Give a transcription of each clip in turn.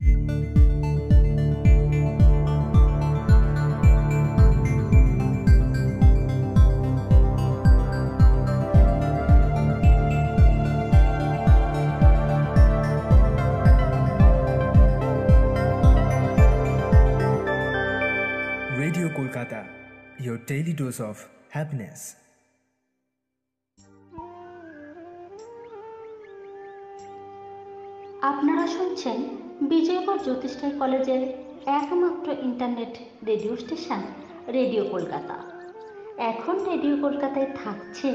Radio Kolkata, your daily dose of happiness. আপনারা শুনছেন বিজয়পুর জ্যোতিষরায় কলেজের একমাত্র internet radio station radio Kolkata. এখন রেডিও কলকাতায় থাকছে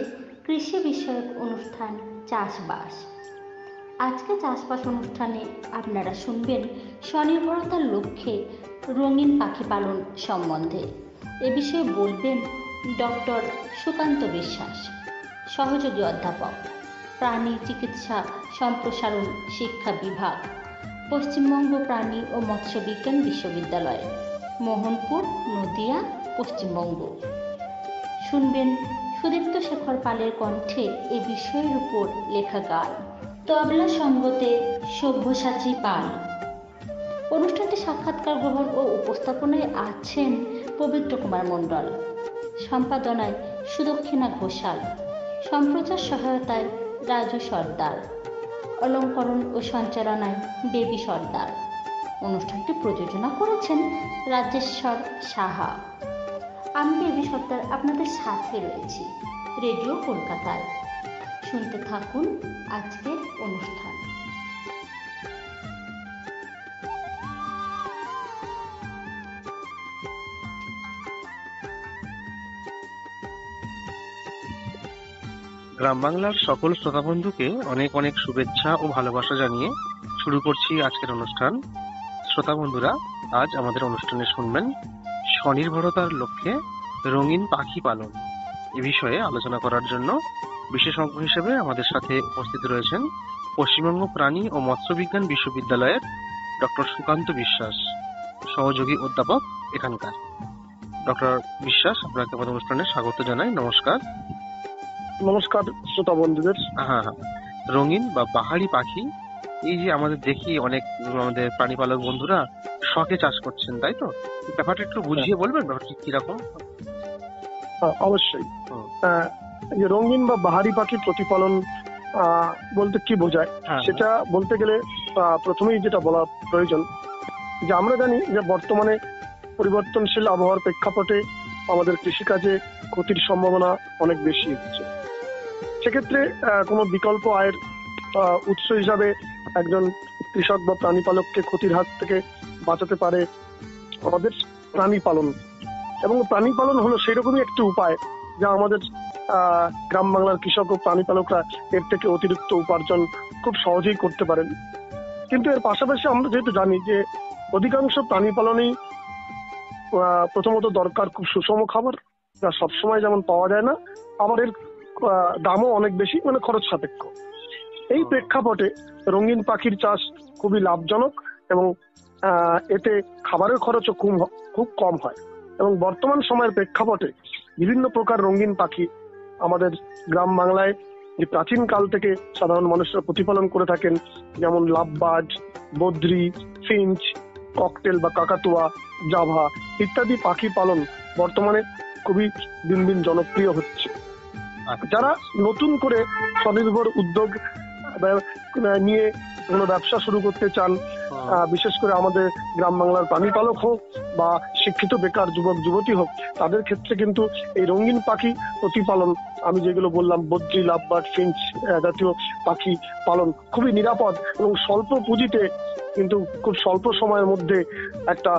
কৃষি বিষয়ক অনুষ্ঠান চাষবাস। আজকে চাষবাস অনুষ্ঠানে আপনারা শুনবেন স্বনির্ভরতার লক্ষ্যে রঙিন পাখি পালন সম্বন্ধে। এ বিষয়ে বলবেন ডক্টর সুকান্ত বিশ্বাস, সহযোগী অধ্যাপক, প্রাণী চিকিৎসা সম্প্রসারণ শিক্ষা বিভাগ, পশ্চিমবঙ্গ প্রাণী ও মৎস্য বিজ্ঞান বিশ্ববিদ্যালয়, মোহনপুর, নদিয়া, পশ্চিমবঙ্গ। শুনবেন সুদীপ্ত শেখর পালের কণ্ঠে এ বিষয়ের উপর লেখা গান। তবলা সঙ্গতে সব্যসাচী পাল। অনুষ্ঠানটি সাক্ষাৎকার গ্রহণ ও উপস্থাপনায় আছেন পবিত্র কুমার মণ্ডল, সম্পাদনায় সুদক্ষিণা ঘোষাল, সম্প্রচার সহায়তায় রাজু সর্দার, অলঙ্করণ ও সঞ্চালনায় বেবি সর্দার। অনুষ্ঠানটি প্রযোজনা করেছেন রাজেশ্বর সাহা। আমি বেবি সর্দার আপনাদের সাথে রয়েছি রেডিও কলকাতায়। শুনতে থাকুন আজকের অনুষ্ঠান। গ্রাম বাংলার সকল শ্রোতা বন্ধুকে অনেক অনেক শুভেচ্ছা ও ভালোবাসা জানিয়ে শুরু করছি আজকের অনুষ্ঠান। শ্রোতা বন্ধুরা, আজ আমাদের অনুষ্ঠানে শুনবেন স্বনির্ভরতার লক্ষ্যে রঙিন পাখি পালন। এ বিষয়ে আলোচনা করার জন্য বিশেষজ্ঞ হিসেবে আমাদের সাথে উপস্থিত রয়েছেন পশ্চিমবঙ্গ প্রাণী ও মৎস্য বিজ্ঞান বিশ্ববিদ্যালয়ের ডক্টর সুকান্ত বিশ্বাস, সহযোগী অধ্যাপক এখানকার। ডক্টর বিশ্বাস, আপনাকে আমাদের অনুষ্ঠানে স্বাগত জানাই। নমস্কার। নমস্কার শ্রোতা বন্ধুদের। হ্যাঁ, রঙিন বা পাহাড়ি পাখি, এই যে আমাদের দেখি অনেক আমাদের প্রাণী পালক বন্ধুরা শখে চাষ করছেন, তাই তো? ব্যাপারটা একটু বুঝিয়ে বলবেন ব্যাপারটা কিরকম? অবশ্যই। যে রঙিন বা বাহারি পাখি প্রতিপালন বলতে কি বোঝায় সেটা বলতে গেলে প্রথমেই যেটা বলা প্রয়োজন যে আমরা জানি যে বর্তমানে পরিবর্তনশীল আবহাওয়ার প্রেক্ষাপটে আমাদের কৃষিকাজে ক্ষতির সম্ভাবনা অনেক বেশি হচ্ছে। সেক্ষেত্রে কোনো বিকল্প আয়ের উৎস হিসাবে একজন কৃষক বা প্রাণী পালককে ক্ষতির হাত থেকে বাঁচাতে পারে আমাদের প্রাণী পালন। এবং প্রাণী পালন হলো সেরকমই একটি উপায় যা আমাদের গ্রাম বাংলার কৃষক ও প্রাণী পালকরা এর থেকে অতিরিক্ত উপার্জন খুব সহজেই করতে পারেন। কিন্তু এর পাশাপাশি আমরা যেহেতু জানি যে অধিকাংশ প্রাণী পালনেই প্রথমত দরকার খুব সুষম খাবার, যা সবসময় যেমন পাওয়া যায় না, আবার এর দামও অনেক বেশি, মানে খরচ সাপেক্ষ। এই প্রেক্ষাপটে রঙিন পাখির চাষ খুবই লাভজনক এবং এতে খাবারের খরচও খুব কম হয়। এবং বর্তমান সময়ের প্রেক্ষাপটে বিভিন্ন প্রকার রঙিন পাখি আমাদের গ্রাম বাংলায় যে প্রাচীন কাল থেকে সাধারণ মানুষরা প্রতিপালন করে থাকেন, যেমন লাভবার্ড, বদ্রি, ফিঞ্চ, ককটেল বা কাকাতুয়া, জাভা ইত্যাদি পাখি পালন বর্তমানে খুবই দিন দিন জনপ্রিয় হচ্ছে। যারা নতুন করে স্বনির্ভর উদ্যোগ নিয়ে কোনো ব্যবসা শুরু করতে চান, বিশেষ করে আমাদের গ্রাম বাংলার প্রাণী পালক হোক বা শিক্ষিত বেকার যুবক যুবতী হোক, তাদের ক্ষেত্রে কিন্তু এই রঙিন পাখি প্রতিপালন, আমি যেগুলো বললাম বদ্রি, লাভবার্ড, ফিঞ্চ জাতীয় পাখি পালন খুবই নিরাপদ এবং স্বল্প পুঁজিতে কিন্তু খুব স্বল্প সময়ের মধ্যে একটা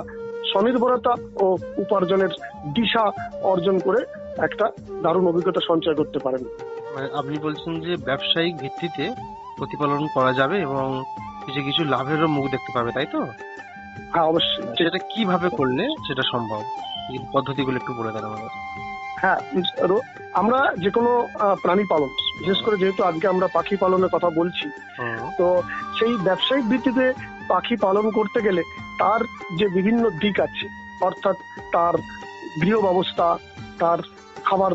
স্বনির্ভরতা ও উপার্জনের দিশা অর্জন করে একটা দারুণ অভিজ্ঞতা সঞ্চয় করতে পারেন। আপনি বলছেন যে ব্যবসায়িক ভিত্তিতে প্রতিপালন করা যাবে এবং কিছু কিছু লাভেরও মুখ দেখতে পাবে, তাই তো? হ্যাঁ, অবশ্যই। সেটা কিভাবে করলে সেটা সম্ভব, এই পদ্ধতিগুলো একটু বলে দেন আমাদের। হ্যাঁ, আমরা যে কোনো প্রাণী পালন, বিশেষ করে যেহেতু আজকে আমরা পাখি পালনের কথা বলছি, তো সেই ব্যবসায়িক ভিত্তিতে পাখি পালন করতে গেলে তার যে বিভিন্ন দিক আছে, অর্থাৎ তার গৃহ ব্যবস্থা, তার খাবার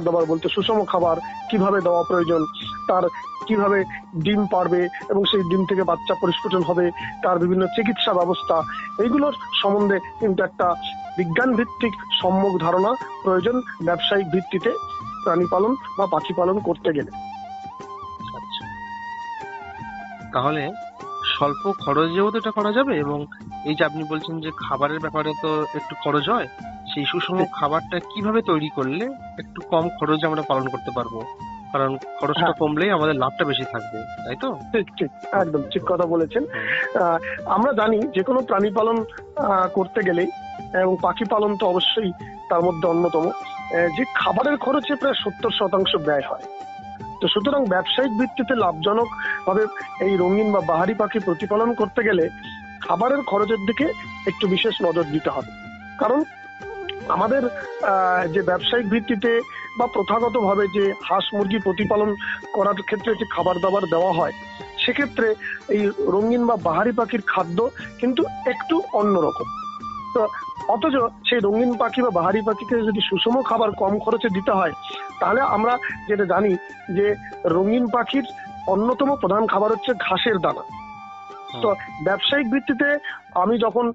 দাবার বলতে সুষম খাবার কিভাবে দেওয়া প্রয়োজন, তার কিভাবে ডিম পারবে এবং সেই ডিম থেকে বাচ্চা পরিস্ফুটন হবে, তার বিভিন্ন চিকিৎসা ব্যবস্থা, এইগুলোর সম্বন্ধে কিন্তু একটা বিজ্ঞান ভিত্তিক সম্যক ধারণা প্রয়োজন ব্যবসায়িক ভিত্তিতে প্রাণী পালন বা পাখি পালন করতে গেলে। তাহলে স্বল্প খরচেও তো এটা করা যাবে, এবং এই যে আপনি বলছেন যে খাবারের ব্যাপারে তো একটু খরচ হয়, সেই সুষম খাবারটা কিভাবে তৈরি করলে একটু কম খরচে আমরা পালন করতে পারবো, কারণ খরচটা কমলেই আমাদের লাভটা বেশি থাকবে, তাই তো? ঠিক একদম ঠিক কথা বলেছেন। আমরা জানি যে কোনো প্রাণী পালন করতে গেলে, এবং পাখি পালন তো অবশ্যই তার মধ্যে অন্যতম, যে খাবারের খরচে প্রায় 70% ব্যয় হয়। তো সুতরাং ব্যবসায়িক ভিত্তিতে লাভজনক ভাবে এই রঙিন বা বাহারি পাখি প্রতিপালন করতে গেলে খাবারের খরচের দিকে একটু বিশেষ নজর দিতে হবে। কারণ আমাদের যে ব্যবসায়িক ভিত্তিতে বা প্রথাগত ভাবে যে হাঁস মুরগি প্রতিপালন করার ক্ষেত্রে যে খাবার দাবার দেওয়া হয়, সেক্ষেত্রে এই রঙিন বা বাহারি পাখির খাদ্য কিন্তু একটু অন্যরকম। তো অথচ সেই রঙিন পাখি বা বাহারি পাখিকে যদি সুষম খাবার কম খরচে দিতে হয়, তাহলে আমরা যেটা জানি যে রঙিন পাখির অন্যতম প্রধান খাবার হচ্ছে ঘাসের দানা। তো ব্যবসায়িক ভিত্তিতে আমি যখন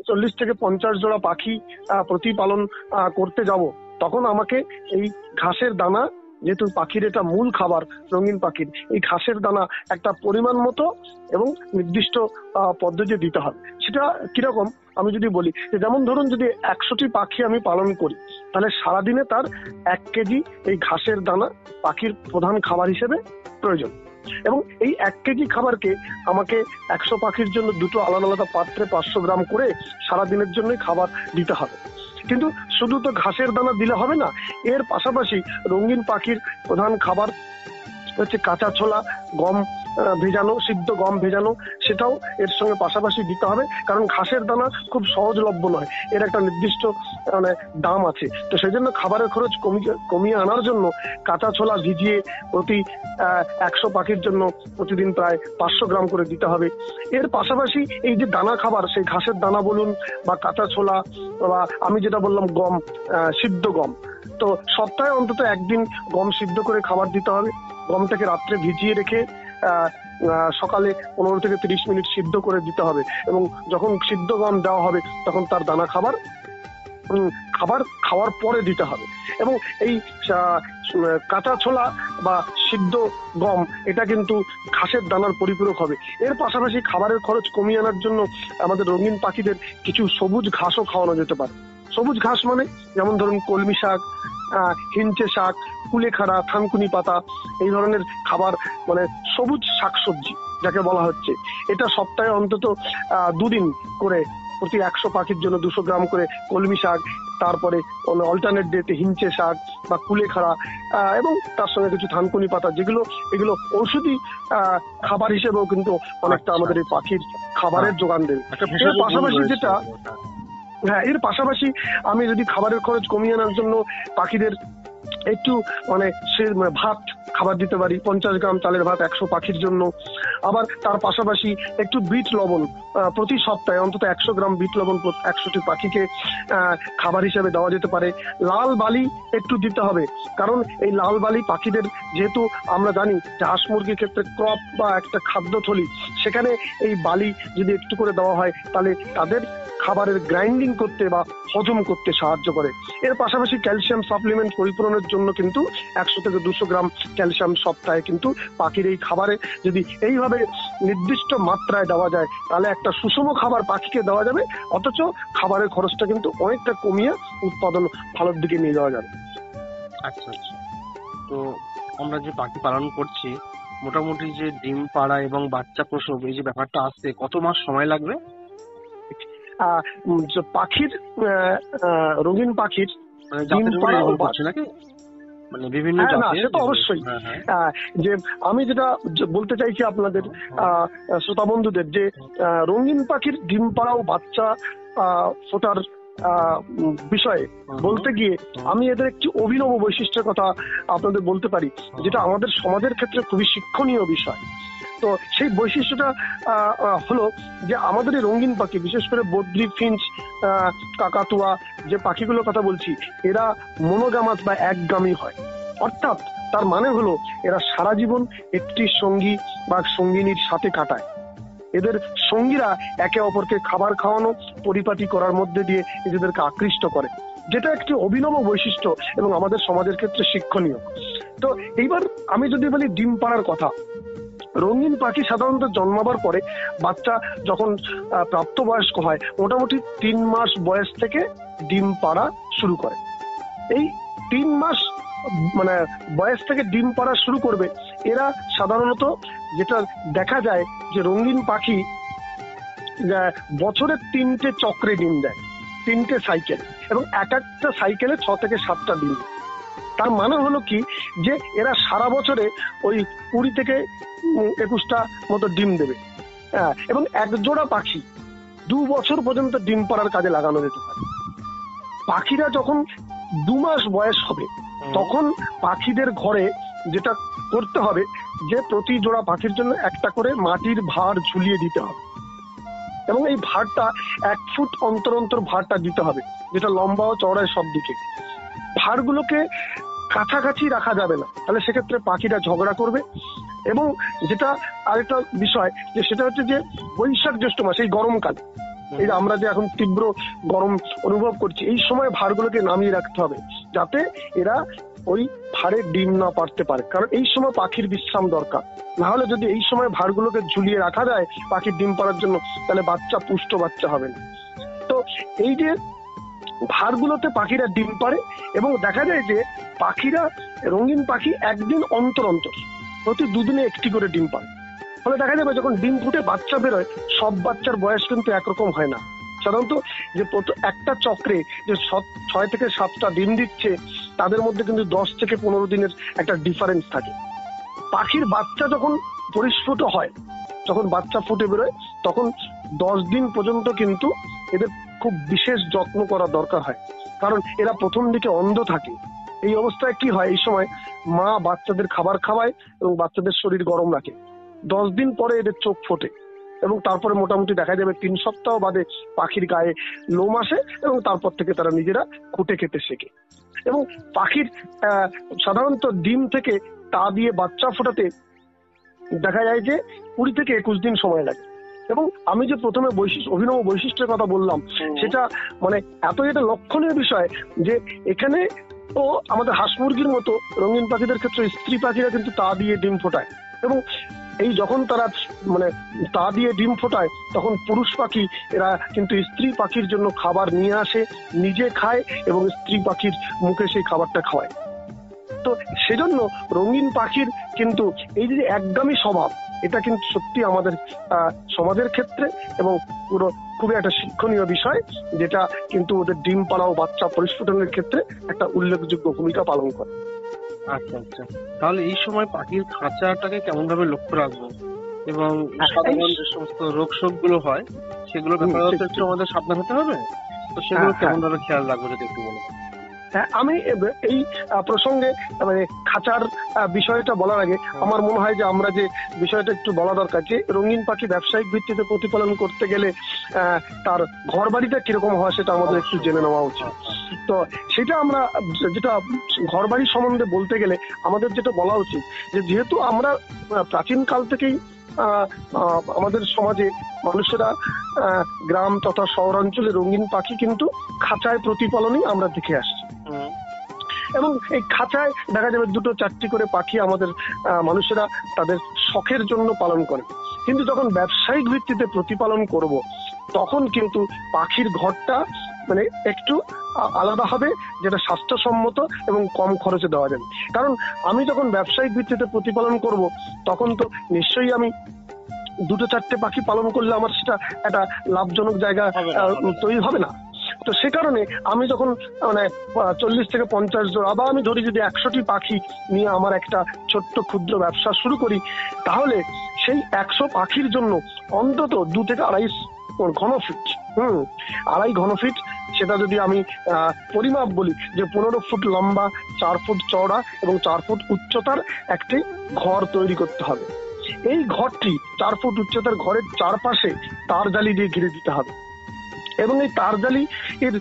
40 থেকে 50 জোড়া পাখি প্রতিপালন করতে যাব, তখন আমাকে এই ঘাসের দানা, যেহেতু পাখির এটা মূল খাবার রঙিন পাখির, এই ঘাসের দানা একটা পরিমাণ মতো এবং নির্দিষ্ট পদ্ধতি দিতে হবে। সেটা কিরকম আমি যদি বলি, যেমন ধরুন যদি 100টি পাখি আমি পালন করি, তাহলে সারাদিনে তার 1 কেজি এই ঘাসের দানা পাখির প্রধান খাবার হিসেবে প্রয়োজন। এবং এই 1 কেজি খাবারকে আমাকে 100 পাখির জন্য দুটো আলাদা আলাদা পাত্রে 500 গ্রাম করে সারাদিনের জন্য খাবার দিতে হবে। কিন্তু শুধু তো ঘাসের দানা দিলে হবে না, এর পাশাপাশি রঙিন পাখির প্রধান খাবার হচ্ছে কাঁচা ছোলা, গম ভেজানো, সিদ্ধ গম ভেজানো, সেটাও এর সঙ্গে পাশাপাশি দিতে হবে। কারণ ঘাসের দানা খুব সহজলভ্য নয়, এর একটা নির্দিষ্ট দাম আছে। তো সেই জন্য খাবারের খরচ কমিয়ে আনার জন্য কাঁচা ছোলা ভিজিয়ে প্রতি 100 পাখির জন্য প্রতিদিন প্রায় 500 গ্রাম করে দিতে হবে। এর পাশাপাশি এই যে দানা খাবার, সেই ঘাসের দানা বলুন বা কাঁচা ছোলা বা আমি যেটা বললাম গম, সিদ্ধ গম, তো সপ্তাহে অন্তত একদিন গম সিদ্ধ করে খাবার দিতে হবে। গমটাকে রাত্রে ভিজিয়ে রেখে সকালে 15 থেকে 30 মিনিট সিদ্ধ করে দিতে হবে, এবং যখন সিদ্ধ গম দেওয়া হবে তখন তার দানা খাবার খাওয়ার পরে দিতে হবে। এবং এই কাঁচা ছোলা বা সিদ্ধ গম এটা কিন্তু ঘাসের দানার পরিপূরক হবে। এর পাশাপাশি খাবারের খরচ কমিয়ে আনার জন্য আমাদের রঙিন পাখিদের কিছু সবুজ ঘাসও খাওয়ানো যেতে পারে। সবুজ ঘাস মানে যেমন ধরুন কলমি শাক, হিঞ্চে শাক, কুলেখাড়া, থানকুনি পাতা, এই ধরনের খাবার, মানে সবুজ শাকসবজি যাকে বলা হচ্ছে, এটা সপ্তাহে অন্তত 2 দিন করে প্রতি 100 পাখির জন্য 200 গ্রাম করে কলমি শাক, তারপরে অল্টারনেট ডেতে হিঞ্চে শাক বা কুলেখাড়া, এবং তার সঙ্গে কিছু থানকুনি পাতা, এগুলো ঔষধি খাবার হিসেবেও কিন্তু অনেকটা আমাদের এই পাখির খাবারের যোগান দেবে। এর পাশাপাশি এর পাশাপাশি আমি যদি খাবারের খরচ কমিয়ে আনার জন্য পাখিদের একটু ভাত খাবার দিতে পারি, 50 গ্রাম চালের ভাত 100 পাখির জন্য। আবার তার পাশাপাশি একটু বিট লবণ প্রতি সপ্তাহে অন্তত 100 গ্রাম বিট লবণ 100টি পাখিকে খাবার হিসেবে দেওয়া যেতে পারে। লাল বালি একটু দিতে হবে, কারণ এই লাল বালি পাখিদের, যেহেতু আমরা জানি যে হাঁস মুরগির ক্ষেত্রে ক্রপ বা একটা খাদ্যথলি, সেখানে এই বালি যদি একটু করে দেওয়া হয় তাহলে তাদের খাবারের গ্রাইন্ডিং করতে বা হজম করতে সাহায্য করে। এর পাশাপাশি ক্যালসিয়াম সাপ্লিমেন্ট পরিপূরণের জন্য কিন্তু 100 থেকে 200 গ্রাম ক্যালসিয়াম সপ্তাহে কিন্তু পাখির এই খাবারে যদি এইভাবে নির্দিষ্ট মাত্রায় দেওয়া যায়, তাহলে একটা সুষম খাবার পাখিকে দেওয়া যাবে, অথচ খাবারের খরচটা কিন্তু অনেকটা কমিয়ে উৎপাদন ভালোর দিকে নিয়ে যাওয়া যাবে। আচ্ছা, তো আমরা যে পাখি পালন করছি, মোটামুটি যে ডিম পাড়া এবং বাচ্চা প্রসব, এই যে ব্যাপারটা আসতে কত মাস সময় লাগবে? পাখির রঙিন পাখির বিভিন্ন অবশ্যই যে আমি যেটা বলতে চাইছি আপনাদের শ্রোতা বন্ধুদের, যে রঙিন পাখির ডিম পাড়া ও বাচ্চা ফোটার বিষয়ে বলতে গিয়ে আমি এদের একটি অভিনব বৈশিষ্ট্যের কথা আপনাদের বলতে পারি, যেটা আমাদের সমাজের ক্ষেত্রে খুবই শিক্ষণীয় বিষয়। তো সেই বৈশিষ্ট্যটা হলো যে আমাদের এই রঙিন পাখি, বিশেষ করে বদ্রি, ফিঞ্চ, কাকাতুয়া, যে পাখিগুলোর কথা বলছি, এরা মনোগামাস বা একগামী হয়। অর্থাৎ তার মানে হলো এরা সারা জীবন একটি সঙ্গী বা সঙ্গিনীর সাথে কাটায়। এদের সঙ্গীরা একে অপরকে খাবার খাওয়ানো, পরিপাটি করার মধ্যে দিয়ে নিজেদেরকে আকৃষ্ট করে, যেটা একটি অভিনব বৈশিষ্ট্য এবং আমাদের সমাজের ক্ষেত্রে শিক্ষণীয়। তো এইবার আমি যদি বলি ডিম পাড়ার কথা, রঙিন পাখি সাধারণত জন্মাবার পরে বাচ্চা যখন প্রাপ্তবয়স্ক হয়, মোটামুটি 3 মাস বয়স থেকে ডিম পাড়া শুরু করে। এই 3 মাস মানে বয়স থেকে ডিম পাড়া শুরু করবে। এরা সাধারণত যেটা দেখা যায় যে রঙিন পাখি বছরে 3টে চক্রে ডিম দেয়, 3টে সাইকেল, এবং এক একটা সাইকেলে 6 থেকে 7টা ডিম। তার মানে হলো কি যে এরা সারা বছরে ওই 20 থেকে 21টা মতো ডিম দেবে। হ্যাঁ, এবং এক জোড়া পাখি 2 বছর পর্যন্ত ডিম পাড়ার কাজে লাগানো যেতে পারে। পাখিরা যখন 2 মাস বয়স হবে তখন পাখিদের ঘরে যেটা করতে হবে যে প্রতি জোড়া পাখির জন্য একটা করে মাটির ভাঁড় ঝুলিয়ে দিতে হবে, এবং এই ভাঁড়টা 1 ফুট অন্তর অন্তর ভাঁড়টা দিতে হবে, যেটা লম্বা ও চওড়ায় সব দিকে। ভাঁড়গুলোকে কাছাকাছি রাখা যাবে না, তাহলে সেক্ষেত্রে পাখিরা ঝগড়া করবে। এবং যেটা আরেকটা বিষয় যে সেটা হচ্ছে যে বৈশাখ জ্যৈষ্ঠ মাস, এই গরমকাল, এই আমরা যে এখন তীব্র গরম অনুভব করছি, এই সময় ভাঁড়গুলোকে নামিয়ে রাখতে হবে যাতে এরা ওই ভাঁড়ে ডিম না পারতে পারে, কারণ এই সময় পাখির বিশ্রাম দরকার। না হলে যদি এই সময় ভাঁড়গুলোকে ঝুলিয়ে রাখা যায় পাখির ডিম পাড়ার জন্য, তাহলে বাচ্চা পুষ্ট বাচ্চা হবে না। তো এই যে ভাঁড়গুলোতে পাখিরা ডিম পাড়ে, এবং দেখা যায় যে পাখিরা, রঙিন পাখি একদিন অন্তর অন্তর প্রতি 2 দিনে একটি করে ডিম পাড়ে। ফলে দেখা যাবে যখন ডিম ফুটে বাচ্চা বেরোয়, সব বাচ্চার বয়স কিন্তু একরকম হয় না। সাধারণত যে একটা চক্রে যে 6 থেকে 7টা ডিম দিচ্ছে, তাদের মধ্যে কিন্তু 10 থেকে 15 দিনের একটা ডিফারেন্স থাকে। পাখির বাচ্চা যখন পরিস্ফুট হয়, যখন বাচ্চা ফুটে বেরোয়, তখন 10 দিন পর্যন্ত কিন্তু এদের খুব বিশেষ যত্ন করা দরকার হয়, কারণ এরা প্রথম দিকে অন্ধ থাকে। এই অবস্থায় কি হয়, এই সময় মা বাচ্চাদের খাবার খাওয়ায় এবং বাচ্চাদের শরীর গরম রাখে। 10 দিন পরে এদের চোখ ফোটে, এবং তারপরে মোটামুটি দেখা যাবে 3 সপ্তাহ বাদে পাখির গায়ে লোম আসে, এবং তারপর থেকে তারা নিজেরা খুঁটে খেতে শেখে। এবং পাখির সাধারণত ডিম থেকে তা দিয়ে বাচ্চা ফোটাতে দেখা যায় যে 20 থেকে 21 দিন সময় লাগে। এবং আমি যে প্রথমে অভিনব বৈশিষ্ট্যের কথা বললাম, সেটা মানে এত এটা লক্ষণীয় বিষয় যে এখানে তো আমাদের হাঁস মুরগির মতো রঙিন পাখিদের ক্ষেত্রে স্ত্রী পাখিরা কিন্তু তা দিয়ে ডিম ফোটায়, এবং এই যখন তারা মানে তা দিয়ে ডিম ফোটায় তখন পুরুষ পাখি এরা কিন্তু স্ত্রী পাখির জন্য খাবার নিয়ে আসে, নিজে খায় এবং স্ত্রী পাখির মুখে সেই খাবারটা খাওয়ায়। তো সেজন্য রঙিন পাখির কিন্তু এই যে একগামী স্বভাব, এটা কিন্তু সত্যি আমাদের সমাজের ক্ষেত্রে এবং পুরো খুবই একটা শিক্ষণীয় বিষয়, যেটা কিন্তু ওদের ডিম পাড়া ও বাচ্চা পরিস্ফুটনের ক্ষেত্রে একটা উল্লেখযোগ্য ভূমিকা পালন করে। আচ্ছা আচ্ছা, তাহলে এই সময় পাখির খাঁচাটাকে কেমন ভাবে লক্ষ্য রাখবো, এবং সাধারণ যে সমস্ত রোগ শোক গুলো হয় সেগুলো ব্যাপারে একটু আমাদের সাবধান হতে হবে, তো সেগুলো কেমন ভাবে খেয়াল রাখবো যদি একটু বলো। আমি এই প্রসঙ্গে মানে খাঁচার বিষয়টা বলার আগে আমার মনে হয় যে আমরা যে বিষয়টা একটু বলা দরকার, যে রঙিন পাখি ব্যবসায়িক ভিত্তিতে প্রতিপালন করতে গেলে তার ঘর বাড়িটা কিরকম হয় সেটা আমাদের একটু জেনে নেওয়া উচিত। তো সেটা আমরা যেটা ঘর বাড়ি সম্বন্ধে বলতে গেলে আমাদের যেটা বলা উচিত, যে যেহেতু আমরা প্রাচীন কাল থেকেই আমাদের সমাজে মানুষেরা গ্রাম তথা শহরাঞ্চলে রঙিন পাখি কিন্তু খাঁচায় প্রতিপালনই আমরা দেখে আসছি, এবং এই খাঁচায় দেখা যাবে 2-4টি করে পাখি আমাদের মানুষেরা তাদের শখের জন্য পালন করে। কিন্তু যখন ব্যবসায়িক ভিত্তিতে প্রতিপালন করব তখন কিন্তু পাখির ঘরটা মানে একটু আলাদা হবে, যেটা স্বাস্থ্যসম্মত এবং কম খরচে দেওয়া যাবে। কারণ আমি যখন ব্যবসায়িক ভিত্তিতে প্রতিপালন করব তখন তো নিশ্চয়ই আমি 2-4টে পাখি পালন করলে আমার সেটা একটা লাভজনক জায়গা তৈরি হবে না। তো সে কারণে আমি যখন মানে 40 থেকে 50 জোড়া বা আমি ধরি যদি 100টি পাখি নিয়ে আমার একটা ছোট্ট ক্ষুদ্র ব্যবসা শুরু করি, তাহলে সেই 100 পাখির জন্য অন্তত 2 থেকে 2.5 ঘন ফিট 2.5 ঘন ফিট, সেটা যদি আমি পরিমাপ বলি যে 15 ফুট লম্বা, 4 ফুট চওড়া এবং 4 ফুট উচ্চতার একটি ঘর তৈরি করতে হবে। এই ঘরটি 4 ফুট উচ্চতার ঘরের চারপাশে তার জালি দিয়ে ঘিরে দিতে হবে এবং এই তার জালি এর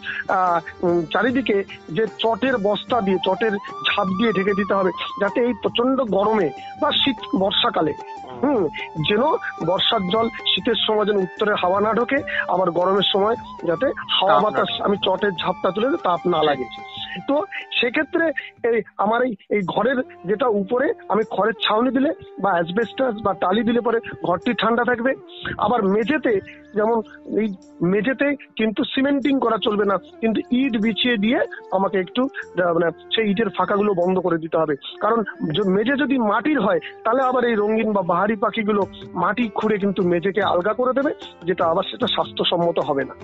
চারিদিকে যে চটের বস্তা দিয়ে, চটের ঝাঁপ দিয়ে ঢেকে দিতে হবে, যাতে এই প্রচন্ড গরমে বা শীত বর্ষাকালে যেন বর্ষার জল শীতের সময় যেন উত্তরের হাওয়া না ঢোকে, আবার গরমের সময় যাতে হাওয়া বাতাস আমি চটের ঝাপটা তুলে তাপ না লাগে। তো সেক্ষেত্রে আমার এই ঘরের যেটা উপরে আমি খড়ের ছাউনি দিলে বা অ্যাসবেস্টাস বা টালি দিলে পরে ঘরটি ঠান্ডা থাকবে। আবার মেঝেতে, যেমন এই মেঝেতে কিন্তু সিমেন্টিং করা চলবে না, কিন্তু ইট বিছিয়ে দিয়ে আমাকে একটু মানে সেই ইটের ফাঁকাগুলো বন্ধ করে দিতে হবে। কারণ মেঝে যদি মাটির হয় তাহলে আবার এই রঙিন বা বাহারি পাখিগুলো মাটি খুঁড়ে কিন্তু মেঝেকে আলগা করে দেবে, যেটা আবার সেটা স্বাস্থ্যসম্মত হবে না।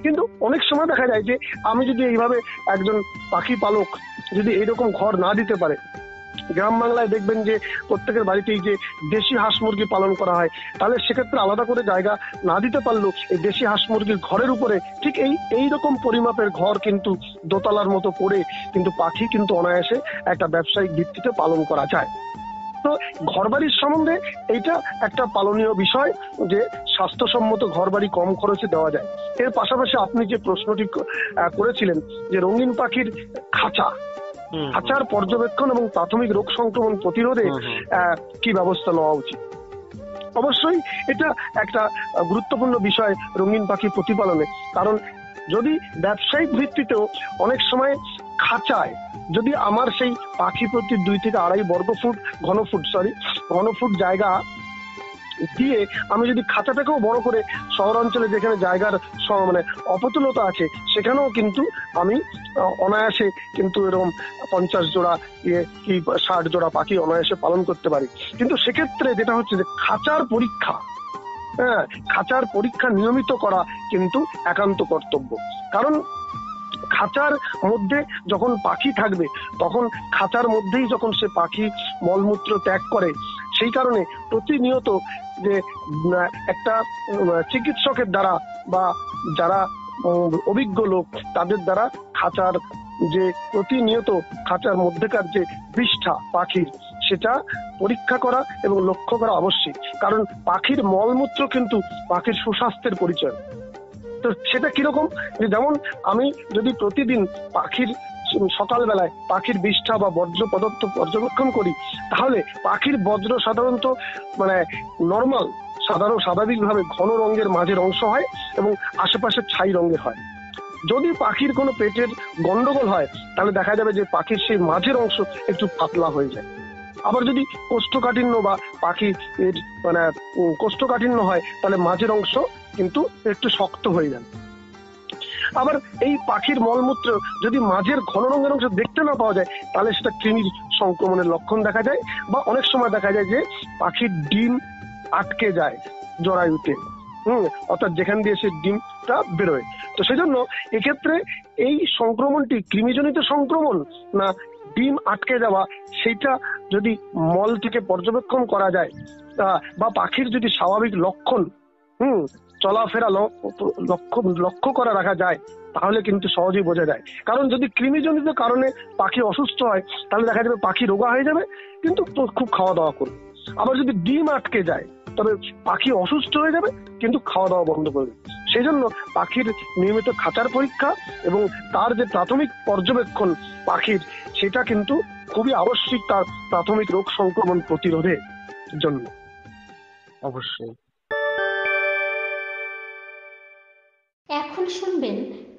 কিন্তু অনেক সময় দেখা যায় যে আমি যদি এইভাবে একজন পাখি পালক যদি এইরকম ঘর না দিতে পারে, গ্রাম বাংলায় দেখবেন যে প্রত্যেকের বাড়িতেই যে দেশি হাঁস মুরগি পালন করা হয়, তাহলে সেক্ষেত্রে আলাদা করে জায়গা না দিতে পারলেও এই দেশি হাঁস মুরগির ঘরের উপরে ঠিক এইরকম পরিমাপের ঘর কিন্তু দোতলার মতো করে কিন্তু পাখি কিন্তু অনায়াসে একটা ব্যবসায়িক ভিত্তিতে পালন করা যায়। তো ঘরবাড়ির সম্বন্ধে এইটা একটা পালনীয় বিষয় যে স্বাস্থ্যসম্মত ঘরবাড়ি কম খরচে দেওয়া যায়। এর পাশাপাশি আপনি যে প্রশ্নটি করেছিলেন যে রঙিন পাখির খাঁচার পর্যবেক্ষণ এবং প্রাথমিক রোগ সংক্রমণ প্রতিরোধে কি ব্যবস্থা নেওয়া উচিত, অবশ্যই এটা একটা গুরুত্বপূর্ণ বিষয় রঙিন পাখি প্রতিপালনে। কারণ যদি ব্যবসায়িক ভিত্তিতেও অনেক সময় খাঁচায় যদি আমার সেই পাখি প্রতি 2 থেকে 2.5 ঘনফুট জায়গা দিয়ে আমি যদি খাঁচাটাকেও বড় করে শহরাঞ্চলে যেখানে জায়গার মানে অপতুলতা আছে সেখানেও কিন্তু আমি অনায়াসে কিন্তু এরকম 50 জোড়া কি 60 জোড়া পাখি অনায়াসে পালন করতে পারি। কিন্তু সেক্ষেত্রে যেটা হচ্ছে যে খাঁচার পরীক্ষা নিয়মিত করা কিন্তু একান্ত কর্তব্য। কারণ খাঁচার মধ্যে যখন পাখি থাকবে তখন খাঁচার মধ্যেই যখন সে পাখি মলমূত্র ত্যাগ করে, সেই কারণে প্রতিনিয়ত যে একটা চিকিৎসকের দ্বারা বা যারা অভিজ্ঞ লোক তাদের দ্বারা খাঁচার যে প্রতিনিয়ত খাঁচার মধ্যেকার যে পৃষ্ঠা পাখির সেটা পরীক্ষা করা এবং লক্ষ্য করা আবশ্যক। কারণ পাখির মলমূত্র কিন্তু পাখির সুস্বাস্থ্যের পরিচয়। তো সেটা কিরকম, যে যেমন আমি যদি প্রতিদিন পাখির সকালবেলায় পাখির বিষ্ঠা বা বর্জ্য পদার্থ পর্যবেক্ষণ করি, তাহলে পাখির বজ্র সাধারণত মানে নর্মাল স্বাভাবিকভাবে ঘন রঙের মাঝের অংশ হয় এবং আশেপাশে ছাই রঙের হয়। যদি পাখির কোনো পেটের গন্ডগোল হয় তাহলে দেখা যাবে যে পাখির সেই মাঝের অংশ একটু পাতলা হয়ে যায়। আবার যদি কোষ্ঠকাঠিন্য বা পাখির মানে কোষ্ঠকাঠিন্য হয় তাহলে মাঝের অংশ কিন্তু একটু শক্ত হয়ে যায়। আবার এই পাখির মলমূত্র যদি মাঝের ঘন রঙের অংশ দেখতে না পাওয়া যায় তাহলে সেটা কৃমির সংক্রমণের লক্ষণ দেখা যায়। বা অনেক সময় দেখা যায় যে পাখির ডিম আটকে যায় জরায়ুতে, অর্থাৎ যেখান দিয়ে সে ডিমটা বেরোয়। তো সেজন্য এক্ষেত্রে এই সংক্রমণটি কৃমিজনিত সংক্রমণ না ডিম আটকে যাওয়া, সেইটা যদি মল থেকে পর্যবেক্ষণ করা যায় বা পাখির যদি স্বাভাবিক লক্ষণ চলাফেরা লক্ষ্য করা রাখা যায় তাহলে কিন্তু সহজেই বোঝা যায়। কারণ যদি কৃমিজনিত কারণে পাখি অসুস্থ হয় তাহলে দেখা যাবে পাখি রোগা হয়ে যাবে কিন্তু খুব খাওয়া দাওয়া করবে। আবার যদি ডিম আটকে যায় তবে পাখি অসুস্থ হয়ে যাবে কিন্তু খাওয়া দাওয়া বন্ধ করবে। সেই জন্য পাখির নিয়মিত খাঁচার পরীক্ষা এবং তার যে প্রাথমিক পর্যবেক্ষণ পাখির, সেটা কিন্তু খুবই আবশ্যিক তার প্রাথমিক রোগ সংক্রমণ প্রতিরোধের জন্য। অবশ্যই। এখন শুনবেন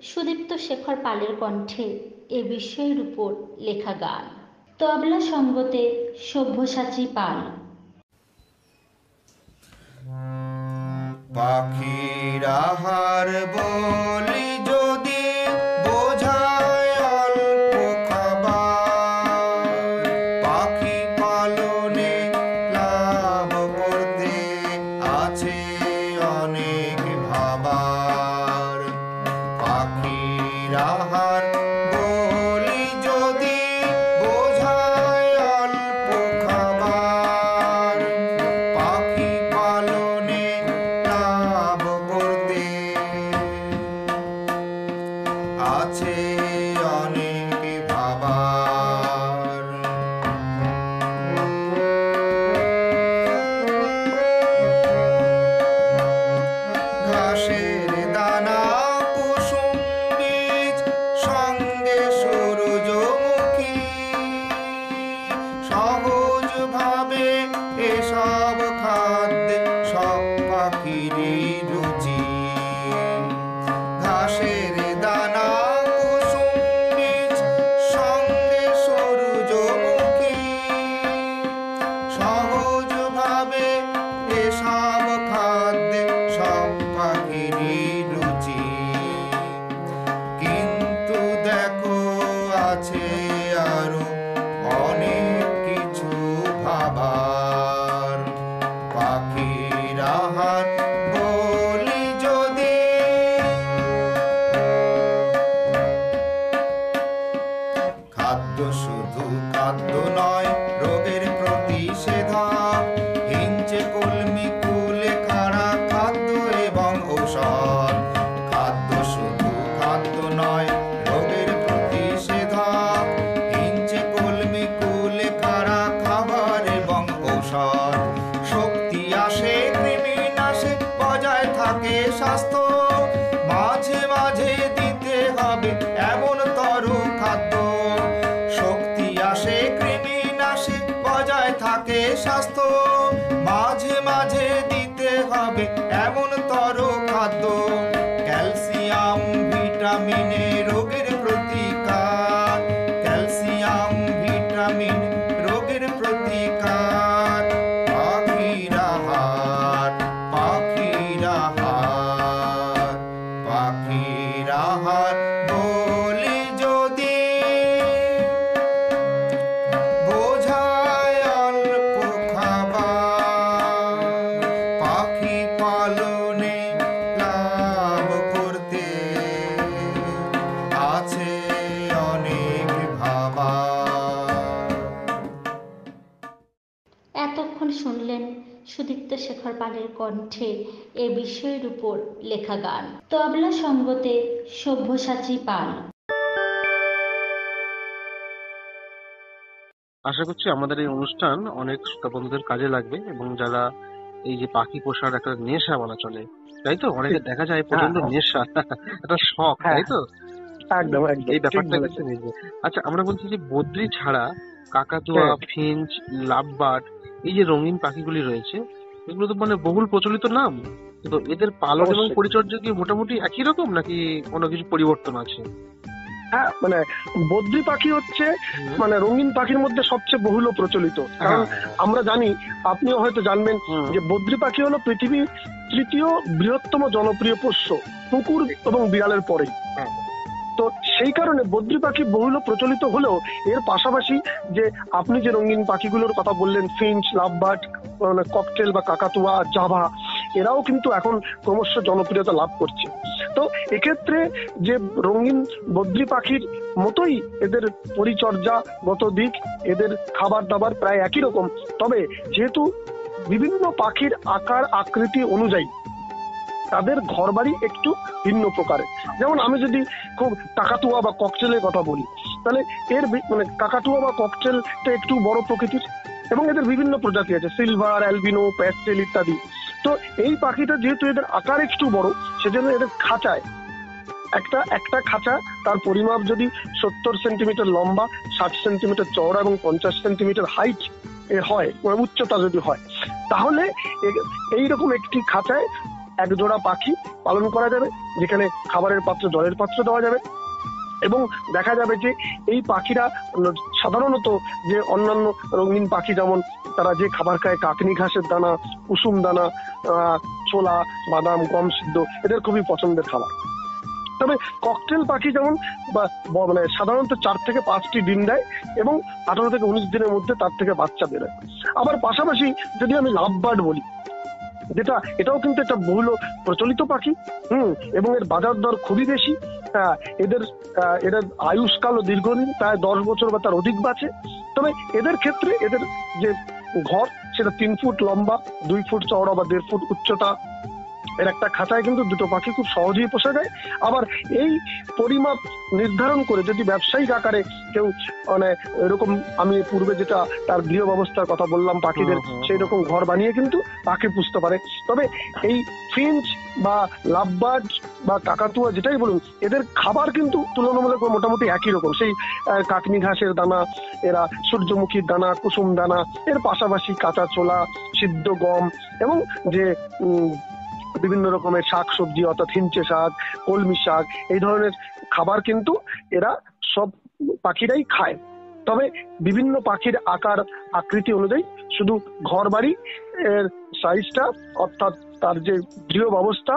সুদীপ্ত শেখর পালের কণ্ঠে এ বিষয়ের উপর লেখা গান। তবলা সঙ্গতে সব্যসাচী পাল। পাখির আহার বলি যদি বোঝায় অল্প খাবার, পাখি পালনে লাভ করতে আছে অনেক ভাবার। পাখির আহার বলি যদি বোঝায় অল্প খাবার, পাখি পালনে লাভ করতে ঘাসের দানা কুসুম বীজ সঙ্গে সূর্যমুখী, সহজ ভাবে এসব খাদ্যে সব পাখিরই রুচি। ঘাসের দানা কুসুম বীজ সঙ্গে সূর্যমুখী, সহজ ভাবে এসব খাদ্যে সব পাখিরই রুচি। কিন্তু দেখো আছে আরো অনেক কিছু ভাবার। পাখির আহার বলি যদি, খাদ্য শুধু খাদ্য নয়, রোগের প্রতিষেধক। হিঞ্চে কলমি কুলে খাড়া খাদ্য এবং ঔষধ। খাদ্য শুধু খাদ্য নয়, রোগের প্রতিষেধক। হিঞ্চে কলমি কুলে খাড়া খাবার এবং ঔষধ। শক্তি আসে, কৃমি নাশে, বজায় থাকে স্বাস্থ্য। মাঝে মাঝে দিতে হবে এমন তরু খাদ্য। শক্তি আসে, কৃমি নাশে, বজায় থাকে স্বাস্থ্য। মাঝে মাঝে দিতে হবে এমন তরু খাদ্য। ক্যালসিয়াম ভিটামিনে রোগের প্রতিকার। ক্যালসিয়াম ভিটামিন রোগের প্রতিকার। পাখির আহার, পাখির আহার, পাখির আহার বলি যদি, বোঝায় অল্প খাবার। পাখি পালনে লাভ করতে আছে অনেক ভাবার। এতক্ষণ শুনলেন সুদীপ্ত শেখর পালের কণ্ঠে এ বিষয়ের উপর লেখা গান। তবলা সঙ্গতে সব্যসাচী পাল। আশা করছি আমাদের এই অনুষ্ঠান অনেক শ্রোতা বন্ধুদের কাজে লাগবে, এবং যারা এই যে পাখি পোষার একটা নেশা বলা চলে, তাই তো, অনেকে দেখা যায় প্রচন্ড নেশা, একটা শখ, তাই তো, একদম একদম এই ব্যাপারটা কিন্তু নেই। আচ্ছা, আমরা বলছি যে বদ্রি ছাড়া কাকাতুয়া, ফিঞ্চ, লাভবার্ড, এই যে রঙিন পাখিগুলি রয়েছে, এগুলো তো মানে বহুল প্রচলিত নাম, তো এদের পালন এবং পরিচর্যা কি মোটামুটি একই রকম নাকি কোনো কিছু পরিবর্তন আছে? হ্যাঁ, মানে বদ্রি পাখি হচ্ছে মানে রঙিন পাখির মধ্যে সবচেয়ে বহুল প্রচলিত। কারণ আমরা জানি, আপনিও হয়তো জানবেন, যে বদ্রি পাখি হলো পৃথিবীর তৃতীয় বৃহত্তম জনপ্রিয় পোষ্য, কুকুর এবং বিড়ালের পরেই। তো সেই কারণে বদ্রি পাখি বহুল প্রচলিত হলেও এর পাশাপাশি যে আপনি যে রঙিন পাখিগুলোর কথা বললেন, ফিঞ্চ, লাভবার্ড, ককটেল বা কাকাতুয়া, জাভা, এরাও কিন্তু এখন ক্রমশ জনপ্রিয়তা লাভ করছে। তো এক্ষেত্রে যে রঙিন বদ্রি পাখির মতোই এদের পরিচর্যাগত দিক, এদের খাবার দাবার প্রায় একই রকম। তবে যেহেতু বিভিন্ন পাখির আকার আকৃতি অনুযায়ী তাদের ঘরবাড়ি একটু ভিন্ন প্রকারের। যেমন আমি যদি খুব কাকাতুয়া বা ককটেলের কথা বলি, তাহলে এর মানে কাকাতুয়া বা ককটেলটা একটু বড় প্রকৃতির, এবং এদের বিভিন্ন প্রজাতি আছে, সিলভার, অ্যালবিনো, প্যাস্টেল ইত্যাদি। তো এই পাখিটা যেহেতু এদের আকার একটু বড়, সেজন্য এদের খাঁচায় একটা খাঁচা, তার পরিমাপ যদি 70 সেন্টিমিটার লম্বা, 60 সেন্টিমিটার চওড়া এবং 50 সেন্টিমিটার হাইট হয়, উচ্চতা যদি হয়, তাহলে এইরকম একটি খাঁচায় এক জোড়া পাখি পালন করা যাবে, যেখানে খাবারের পাত্র, জলের পাত্র দেওয়া যাবে। এবং দেখা যাবে যে এই পাখিরা সাধারণত যে অন্যান্য রঙিন পাখি যেমন তারা যে খাবার খায়, কাকনি ঘাসের দানা, কুসুম দানা, ছোলা, বাদাম, গম সিদ্ধ, এদের খুবই পছন্দের খাবার। তবে ককটেল পাখি যেমন মানে সাধারণত 4 থেকে 5টি ডিম দেয় এবং 18 থেকে 19 দিনের মধ্যে তার থেকে বাচ্চা বেরোয়। আবার পাশাপাশি যদি আমি লাভবার্ড বলি, এটাও কিন্তু একটা বহুল প্রচলিত পাখি, এবং এর বাজার দর খুবই বেশি। এদের আয়ুষ্কালও দীর্ঘদিন, প্রায় 10 বছর বা তার অধিক বাঁচে। তবে এদের ক্ষেত্রে এদের যে ঘর, সেটা 3 ফুট লম্বা, 2 ফুট চওড়া বা 1.5 ফুট উচ্চতা, এর একটা খাঁচায় কিন্তু দুটো পাখি খুব সহজেই পোষা যায়। আবার এই পরিমাপ নির্ধারণ করে যদি ব্যবসায়িক আকারে কেউ মানে এরকম, আমি পূর্বে যেটা তার গৃহ ব্যবস্থার কথা বললাম পাখিদের, সেই রকম ঘর বানিয়ে কিন্তু পাখি পুষতে পারে। তবে এই ফিঞ্চ বা লাভবার্ড বা কাকাতুয়া যেটাই বলুন, এদের খাবার কিন্তু তুলনামূলক মোটামুটি একই রকম। সেই কাকনি ঘাসের দানা, এরা সূর্যমুখীর দানা, কুসুম দানা, এর পাশাপাশি কাঁচা ছোলা, সিদ্ধ গম এবং যে বিভিন্ন রকমের শাক সবজি অর্থাৎ হিঞ্চে শাক, কলমি শাক, এই ধরনের খাবার কিন্তু এরা সব পাখিরাই খায়। তবে বিভিন্ন পাখির আকার আকৃতি অনুযায়ী শুধু ঘর বাড়ি এর সাইজটা অর্থাৎ তার যে গৃহ ব্যবস্থা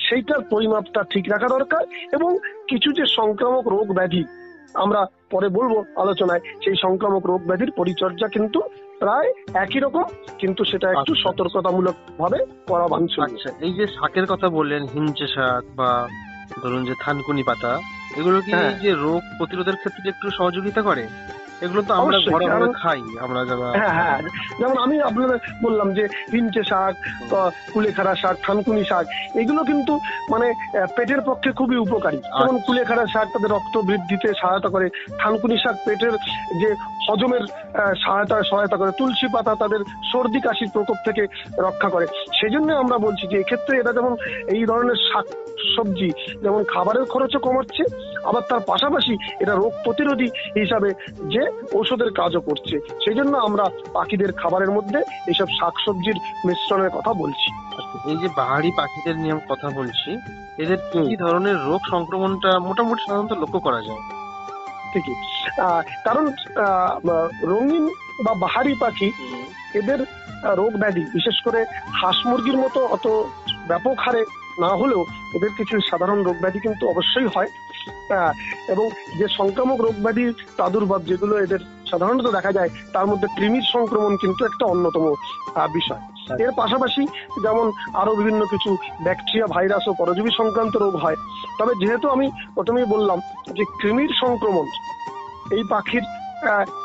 সেইটার পরিমাপটা ঠিক রাখা দরকার। এবং কিছু যে সংক্রামক রোগ ব্যাধি আমরা পরে বলবো আলোচনায়, সেই সংক্রামক রোগ ব্যাধির পরিচর্যা কিন্তু প্রায় একই রকম, কিন্তু সেটা একটু সতর্কতামূলক ভাবে করা বাঞ্ছনীয়। এই যে শাকের কথা বললেন, হিঞ্চে শাক বা ধরুন যে থানকুনি পাতা, এগুলো কি এই যে রোগ প্রতিরোধের ক্ষেত্রে একটু সহযোগিতা করে? এগুলো তো আমরা ঘরোয়া খাই আমরা যারা। হ্যাঁ, যেমন আমি আপনাদের বললাম যে হিঞ্চে শাক, কুলেখাড়া শাক, থানকুনি শাক, এগুলো কিন্তু মানে পেটের পক্ষে খুবই উপকারী। যেমন কুলেখাড়া শাক তাদের রক্ত বৃদ্ধিতে সহায়তা করে, থানকুনি শাক পেটের যে হজমের সহায়তা করে, তুলসী পাতা তাদের সর্দি কাশির প্রকোপ থেকে রক্ষা করে। সেই জন্য আমরা বলছি যে এক্ষেত্রে এরা যেমন এই ধরনের শাক সবজি যেমন খাবারের খরচও কমাচ্ছে, আবার তার পাশাপাশি এটা রোগ প্রতিরোধী হিসাবে যে ঔষধের কাজও করছে। সেই জন্য আমরা পাখিদের খাবারের মধ্যে এইসব শাকসবজির মিশ্রণের কথা বলছি। এই যে পাহাড়ি পাখিদের নিয়ে কথা বলছি, এদের কি ধরনের রোগ সংক্রমণটা মোটামুটি সাধারণত লক্ষ্য করা যায়? ঠিকই, কারণ রঙিন বা বাহারি পাখি এদের রোগ ব্যাধি বিশেষ করে হাঁস মুরগির মতো অত ব্যাপক হারে না হলেও এদের কিছু সাধারণ রোগ ব্যাধি কিন্তু অবশ্যই হয়। এবং যে সংক্রামক রোগ ব্যাধির প্রাদুর্ভাব যেগুলো এদের সাধারণত দেখা যায়, তার মধ্যে কৃমির সংক্রমণ কিন্তু একটা অন্যতম বিষয়। এর পাশাপাশি যেমন আরো বিভিন্ন কিছু ব্যাকটেরিয়া, ভাইরাস ও পরজীবী সংক্রান্ত রোগ হয়। তবে যেহেতু আমি প্রথমেই বললাম যে কৃমির সংক্রমণ এই পাখির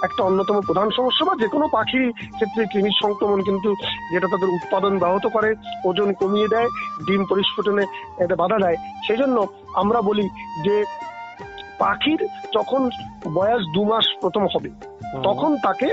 একটা অন্যতম প্রধান সমস্যা, বা যে কোনো পাখির ক্ষেত্রে কৃমির সংক্রমণ কিন্তু যেটা তাদের উৎপাদন ব্যাহত করে, ওজন কমিয়ে দেয়, ডিম পরিস্ফুটনে এতে বাধা দেয়। সেই জন্য আমরা বলি যে পাখির যখন বয়স 2 মাস প্রথম হবে তখন তাকে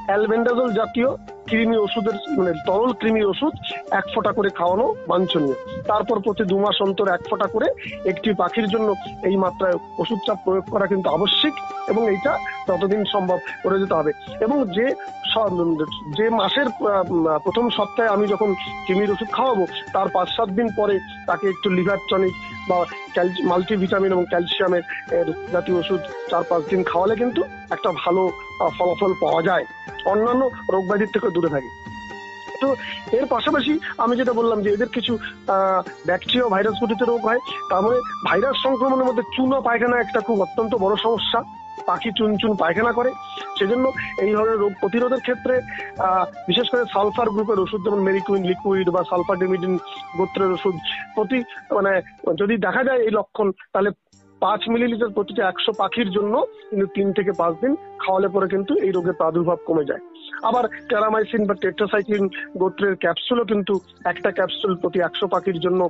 অ্যালবেন্ডাজল জাতীয় কৃমি ওষুধের মানে তরল কৃমি ওষুধ 1 ফোঁটা করে খাওয়ানো বাঞ্ছনীয়। তারপর প্রতি 2 মাস অন্তর 1 ফোঁটা করে একটি পাখির জন্য এই মাত্রায় ওষুধটা প্রয়োগ করা কিন্তু আবশ্যিক, এবং এইটা ততদিন সম্ভব করে যেতে হবে। এবং যে মাসের প্রথম সপ্তাহে আমি যখন কৃমির ওষুধ খাওয়াবো তার 5-7 দিন পরে তাকে একটু লিভার টনিক বা মাল্টিভিটামিন এবং ক্যালসিয়ামের জাতীয় ওষুধ 4-5 দিন খাওয়ালে কিন্তু একটা ভালো ফলাফল পাওয়া যায়, অন্যান্য রোগ ব্যাধির থেকে দূরে থাকে। তো এর পাশাপাশি আমি যেটা বললাম যে এদের কিছু ব্যাকটেরিয়া ভাইরাস ঘটিত রোগ হয়। তার মানে ভাইরাস সংক্রমণের মধ্যে চুনা পায়খানা একটা খুব অত্যন্ত বড় সমস্যা। পাখি চুন পায়খানা করে, সেজন্য এই ধরনের রোগ প্রতিরোধের ক্ষেত্রে বিশেষ করে সালফার গ্রুপের ওষুধ যেমন মেরিকুইন লিকুইড বা সালফাডিমিডিন গোত্রের ওষুধ প্রতি মানে যদি দেখা যায় এই লক্ষণ, তাহলে 5 মিলিলিটার প্রতিটা 100 পাখির জন্য কিন্তু 3 থেকে 5 দিন খাওয়ালে পরে কিন্তু এই রোগের প্রাদুর্ভাব কমে যায়। আবার ক্যারামাইসিন বা টেট্রাসাইক্লিন গোত্রের ক্যাপসুলও কিন্তু একটা ক্যাপসুল প্রতি 100 পাখির জন্য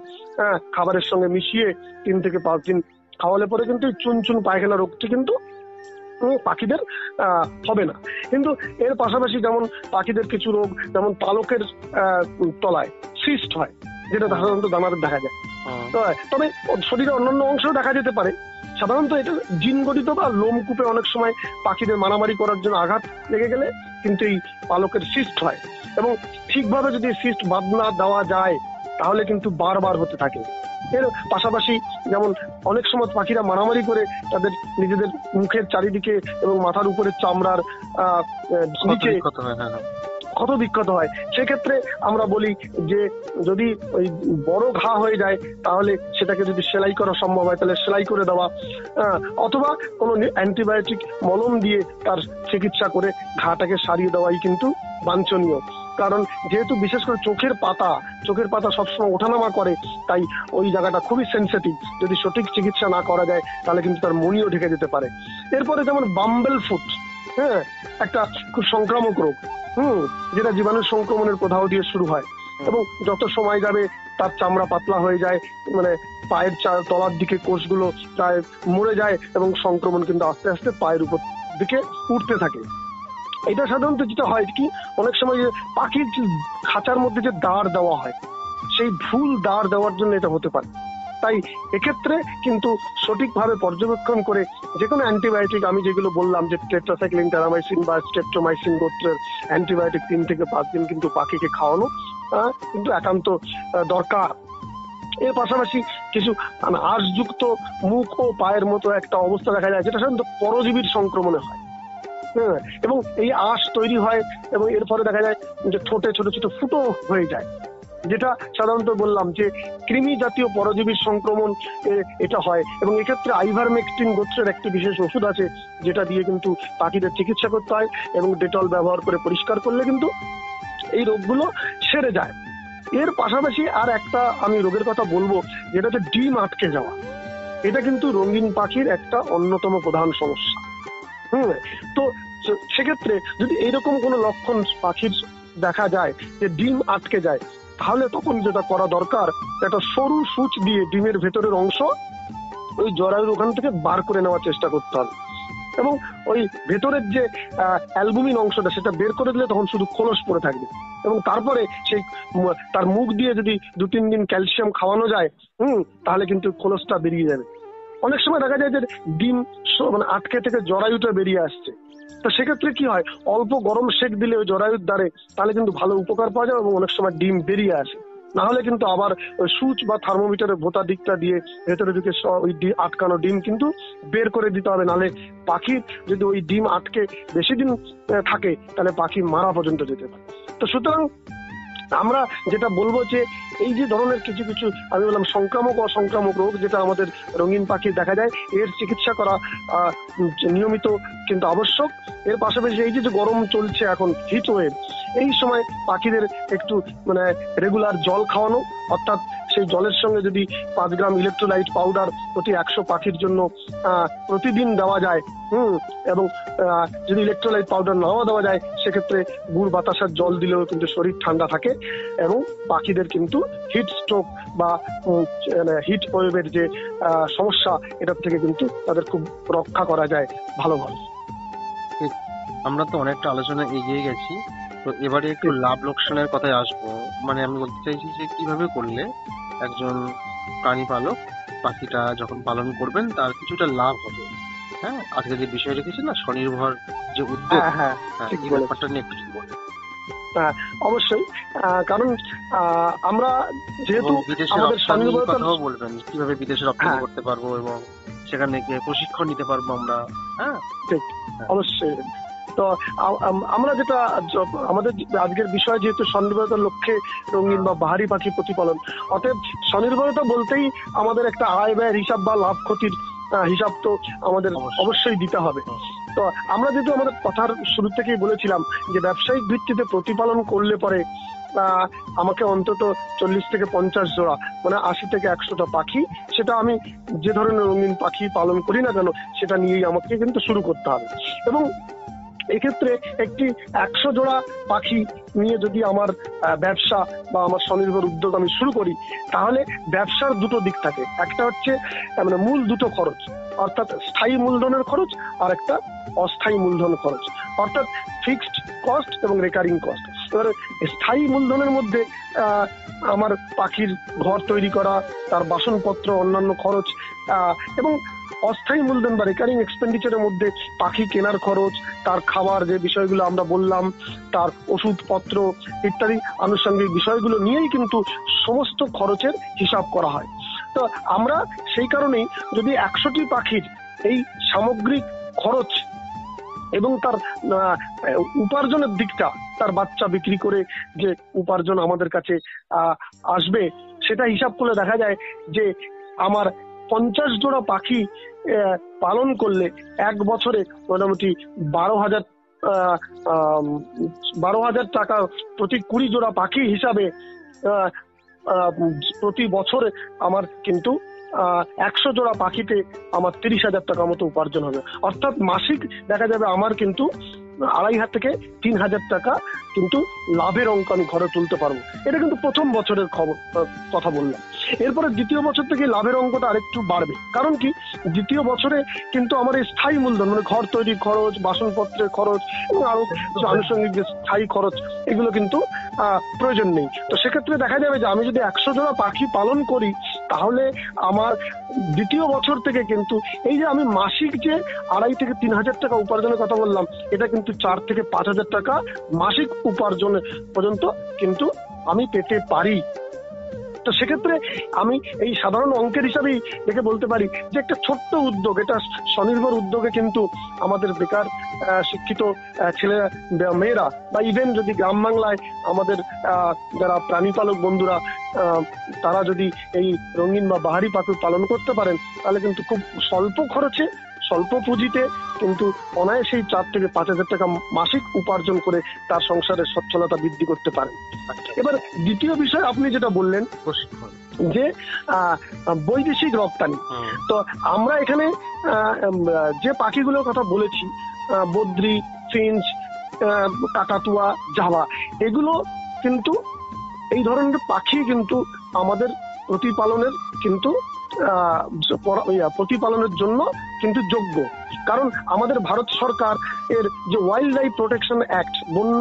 খাবারের সঙ্গে মিশিয়ে 3 থেকে 5 দিন খাওয়ালে পরে কিন্তু চুন পায়খানা রোগটি কিন্তু পাখিদের হবে না। কিন্তু এর পাশাপাশি যেমন পাখিদের কিছু রোগ যেমন পালকের তলায় সিস্ট হয়, যেটা সাধারণত দানার দেখা যায়। তবে শরীরের অন্যান্য অংশেও দেখা যেতে পারে। সাধারণত এটা জিনগঠিত বা লোমকূপে অনেক সময় পাখিদের মারামারি করার জন্য আঘাত লেগে গেলে কিন্তু এই পালকের সিস্ট হয়, এবং ঠিকভাবে যদি সিস্ট বাদ না দেওয়া যায় তাহলে কিন্তু বারবার হতে থাকে। এর পাশাপাশি যেমন অনেক সময় পাখিরা মারামারি করে তাদের নিজেদের মুখের চারিদিকে এবং মাথার উপরে চামড়ার নিচে ক্ষত বিক্ষত হয়। সেক্ষেত্রে আমরা বলি যে যদি ওই বড় ঘা হয়ে যায় তাহলে সেটাকে যদি সেলাই করা সম্ভব হয় তাহলে সেলাই করে দেওয়া, অথবা কোনো অ্যান্টিবায়োটিক মলম দিয়ে তার চিকিৎসা করে ঘাটাকে সারিয়ে দেওয়াই কিন্তু বাঞ্ছনীয়। কারণ যেহেতু বিশেষ করে চোখের পাতা সবসময় ওঠানামা করে, তাই ওই জায়গাটা খুবই সেনসিটিভ। যদি সঠিক চিকিৎসা না করা যায় তাহলে কিন্তু তার মনিও ঢেকে যেতে পারে। এরপরে যেমন বাম্বেল ফুট, একটা খুব সংক্রামক রোগ, যেটা জীবাণু সংক্রমণের প্রদাহ দিয়ে শুরু হয়। এবং যত সময় যাবে তার চামড়া পাতলা হয়ে যায়, মানে পায়ের তলার দিকে কোষগুলো প্রায় মরে যায় এবং সংক্রমণ কিন্তু আস্তে আস্তে পায়ের উপর দিকে উঠতে থাকে। এটা সাধারণত যেটা হয় কি, অনেক সময় যে পাখির খাঁচার মধ্যে যে দাঁড় দেওয়া হয়, সেই ভুল দাঁড় দেওয়ার জন্য এটা হতে পারে। তাই এক্ষেত্রে কিন্তু সঠিকভাবে পর্যবেক্ষণ করে যে কোনো অ্যান্টিবায়োটিক, আমি যেগুলো বললাম যে টেট্রাসাইক্লিন, টেরামাইসিন বা স্ট্রেপ্টোমাইসিন গোত্রের অ্যান্টিবায়োটিক 3 থেকে 5 দিন কিন্তু পাখিকে খাওয়ানো কিন্তু একান্ত দরকার। এর পাশাপাশি কিছু আঁশযুক্ত মুখ ও পায়ের মতো একটা অবস্থা দেখা যায়, যেটা সাধারণত পরজীবীর সংক্রমণে হয়। হ্যাঁ, এবং এই আঁশ তৈরি হয় এবং এর ফলে দেখা যায় যে ঠোঁটে ছোট ছোট ফুটো হয়ে যায়, যেটা সাধারণত বললাম যে কৃমি জাতীয় পরজীবীর সংক্রমণ এটা হয়। এবং এক্ষেত্রে আইভারমেকটিন গোত্রের একটি বিশেষ ওষুধ আছে, যেটা দিয়ে কিন্তু পাখিদের চিকিৎসা করতে হয় এবং ডেটল ব্যবহার করে পরিষ্কার করলে কিন্তু এই রোগগুলো সেরে যায়। এর পাশাপাশি আর একটা আমি রোগের কথা বলবো, যেটা হচ্ছে ডিম আটকে যাওয়া। এটা কিন্তু রঙিন পাখির একটা অন্যতম প্রধান সমস্যা। তো সেক্ষেত্রে যদি এইরকম কোনো লক্ষণ পাখির দেখা যায় যে ডিম আটকে যায়, তাহলে তখন যেটা করা দরকার, একটা সরু সূচ দিয়ে ডিমের ভেতরের অংশ ওই জরায়ুর ওখান থেকে বার করে নেওয়ার চেষ্টা করতে হবে এবং ওই ভেতরের যে অ্যালবুমিন অংশটা সেটা বের করে দিলে তখন শুধু খোলস পড়ে থাকবে। এবং তারপরে সেই তার মুখ দিয়ে যদি 2-3 দিন ক্যালসিয়াম খাওয়ানো যায়, তাহলে কিন্তু খোলসটা বেরিয়ে যাবে। অনেক সময় দেখা যায় যে ডিম মানে আটকে থেকে জরায়ুটা বেরিয়ে আসছে, তো সেক্ষেত্রে কি হয়, অল্প গরম সেক দিলে ওই জরায়ুর দ্বারে তাহলে কিন্তু ভালো উপকার পাওয়া যায় এবং অনেক সময় ডিম বেরিয়ে আসে। না হলে কিন্তু আবার ওই সুচ বা থার্মোমিটারের ভোতা দিকটা দিয়ে ভেতরে ঢুকে ওই আটকানো ডিম কিন্তু বের করে দিতে হবে। নাহলে পাখির যদি ওই ডিম আটকে বেশি দিন থাকে, তাহলে পাখি মারা পর্যন্ত যেতে পারে। তো সুতরাং আমরা যেটা বলবো যে এই যে ধরনের কিছু কিছু আমি বললাম সংক্রামক অসংক্রামক রোগ যেটা আমাদের রঙিন পাখির দেখা যায়, এর চিকিৎসা করা নিয়মিত কিন্তু আবশ্যক। এর পাশাপাশি এই যে গরম চলছে এখন, হিট ওয়েভ, এই সময় পাখিদের একটু মানে রেগুলার জল খাওয়ানো, অর্থাৎ সেই জলের সঙ্গে যদি 5 গ্রাম ইলেকট্রোলাইট পাউডার প্রতি 100 পাখির জন্য প্রতিদিন দেওয়া যায়, এবং যদি ইলেকট্রোলাইট পাউডার নাও দেওয়া যায়, সেক্ষেত্রে গুড় বাতাসার জল দিলেও কিন্তু শরীর ঠান্ডা থাকে এবং পাখিদের কিন্তু হিট স্ট্রোক বা হিট ওয়েভের যে সমস্যা, এটার থেকে কিন্তু তাদের খুব রক্ষা করা যায় ভালোভাবে। আমরা তো অনেকটা আলোচনা এগিয়ে গেছি, তো এবারে একটু লাভ লোকসানের কথায় আসবো। মানে আমি বলতে চাইছি যে কিভাবে করলে একজন প্রাণী পালক পাখিটা যখন পালন করবেন তার কিছুটা লাভ হবে। হ্যাঁ, আজকে যে বিষয় রেখেছি না, স্বনির্ভর যে উদ্যোগ, এই ব্যাপারটা নিয়ে একটু বলবেন। অবশ্যই, কারণ আমরা যেহেতু আমাদের স্বনির্ভরতা কথাও বলবেন, কিভাবে বিদেশে রপ্তানি করতে পারবো এবং সেখানে গিয়ে প্রশিক্ষণ নিতে পারবো আমরা। হ্যাঁ, ঠিক, অবশ্যই। তো আমরা যেটা আমাদের আজকের বিষয় যেহেতু স্বনির্ভরতার লক্ষ্যে রঙিন বা বাহারি পাখি প্রতিপালন, অতএব স্বনির্ভরতা বলতেই আমাদের একটা আয় ব্যয়ের হিসাব বা লাভ ক্ষতির হিসাব তো আমাদের অবশ্যই দিতে হবে। তো আমরা যেহেতু আমাদের কথার শুরু থেকেই বলেছিলাম যে ব্যবসায়িক ভিত্তিতে প্রতিপালন করলে পরে আমাকে অন্তত 40 থেকে 50 জোড়া মানে 80 থেকে 100টা পাখি, সেটা আমি যে ধরনের রঙিন পাখি পালন করি না কেন সেটা নিয়েই আমাকে কিন্তু শুরু করতে হবে। এবং এক্ষেত্রে একটি 100 জোড়া পাখি নিয়ে যদি আমার ব্যবসা বা আমার স্বনির্ভর উদ্যোগ আমি শুরু করি, তাহলে ব্যবসার দুটো দিক থাকে। একটা হচ্ছে মানে মূল দুটো খরচ, অর্থাৎ স্থায়ী মূলধনের খরচ, আর একটা অস্থায়ী মূলধন খরচ, অর্থাৎ ফিক্সড কস্ট এবং রেকারিং কস্ট। এবারে স্থায়ী মূলধনের মধ্যে আমার পাখির ঘর তৈরি করা, তার বাসনপত্র, অন্যান্য খরচ, এবং অস্থায়ী মূলধন বা রেকারিং এক্সপেন্ডিচারের মধ্যে পাখি কেনার খরচ, তার খাবার যে বিষয়গুলো আমরা বললাম, তার ওষুধপত্র ইত্যাদি আনুষঙ্গিক বিষয়গুলো নিয়েই কিন্তু সমস্ত খরচের হিসাব করা হয়। তো আমরা সেই কারণেই যদি 100টি পাখির এই সামগ্রিক খরচ এবং তার উপার্জনের দিকটা, তার বাচ্চা বিক্রি করে যে উপার্জন আমাদের কাছে আসবে, সেটা হিসাব করলে দেখা যায় যে আমার 50 জোড়া পাখি পালন করলে 1 বছরে মোটামুটি 12,000 টাকা প্রতি 20 জোড়া পাখি হিসাবে প্রতি বছরে আমার কিন্তু 100 জোড়া পাখিতে আমার 30,000 টাকা মতো উপার্জন হবে। অর্থাৎ মাসিক দেখা যাবে আমার কিন্তু 2,500 থেকে 3,000 টাকা কিন্তু লাভের অঙ্ক আমি ঘরে তুলতে পারবো। এটা কিন্তু প্রথম বছরের কথা বললাম। এরপরে দ্বিতীয় বছর থেকে লাভের অঙ্কটা আরেকটু বাড়বে। কারণ কি, দ্বিতীয় বছরে কিন্তু আমার এই স্থায়ী মূলধন মানে ঘর তৈরির খরচ, বাসনপত্রের খরচ এবং আরো আনুষঙ্গিক যে স্থায়ী খরচ এগুলো কিন্তু প্রয়োজন নেই। তো সেক্ষেত্রে দেখা যাবে যে আমি যদি 100 জোড়া পাখি পালন করি, তাহলে আমার দ্বিতীয় বছর থেকে কিন্তু এই যে আমি মাসিক যে 2,500 থেকে 3,000 টাকা উপার্জনের কথা বললাম, এটা কিন্তু 4,000 থেকে 5,000 টাকা মাসিক উপার্জনের পর্যন্ত কিন্তু আমি পেতে পারি। তো সেক্ষেত্রে আমি এই সাধারণ অঙ্কের হিসাবেই দেখে বলতে পারি যে একটা ছোট্ট উদ্যোগ, এটা স্বনির্ভর উদ্যোগে কিন্তু আমাদের বেকার শিক্ষিত ছেলে মেয়েরা বা ইভেন যদি গ্রাম বাংলায় আমাদের যারা প্রাণী পালক বন্ধুরা তারা যদি এই রঙিন বা বাহারি পাখি পালন করতে পারেন, তাহলে কিন্তু খুব স্বল্প খরচে স্বল্প পুঁজিতে কিন্তু অনায়াসেই 4,000 থেকে 5,000 টাকা মাসিক উপার্জন করে তার সংসারের সচ্ছলতা বৃদ্ধি করতে পারেন। এবার দ্বিতীয় বিষয় আপনি যেটা বললেন যে বৈদেশিক রপ্তানি, তো আমরা এখানে যে পাখিগুলোর কথা বলেছি, বদ্রি, ফিঞ্চ, কাকাতুয়া, জাভা, এগুলো কিন্তু এই ধরনের পাখি কিন্তু আমাদের প্রতিপালনের কিন্তু প্রতিপালনের জন্য কিন্তু যোগ্য। কারণ আমাদের ভারত সরকার এর যে ওয়াইল্ড লাইফ প্রোটেকশন অ্যাক্ট, বন্য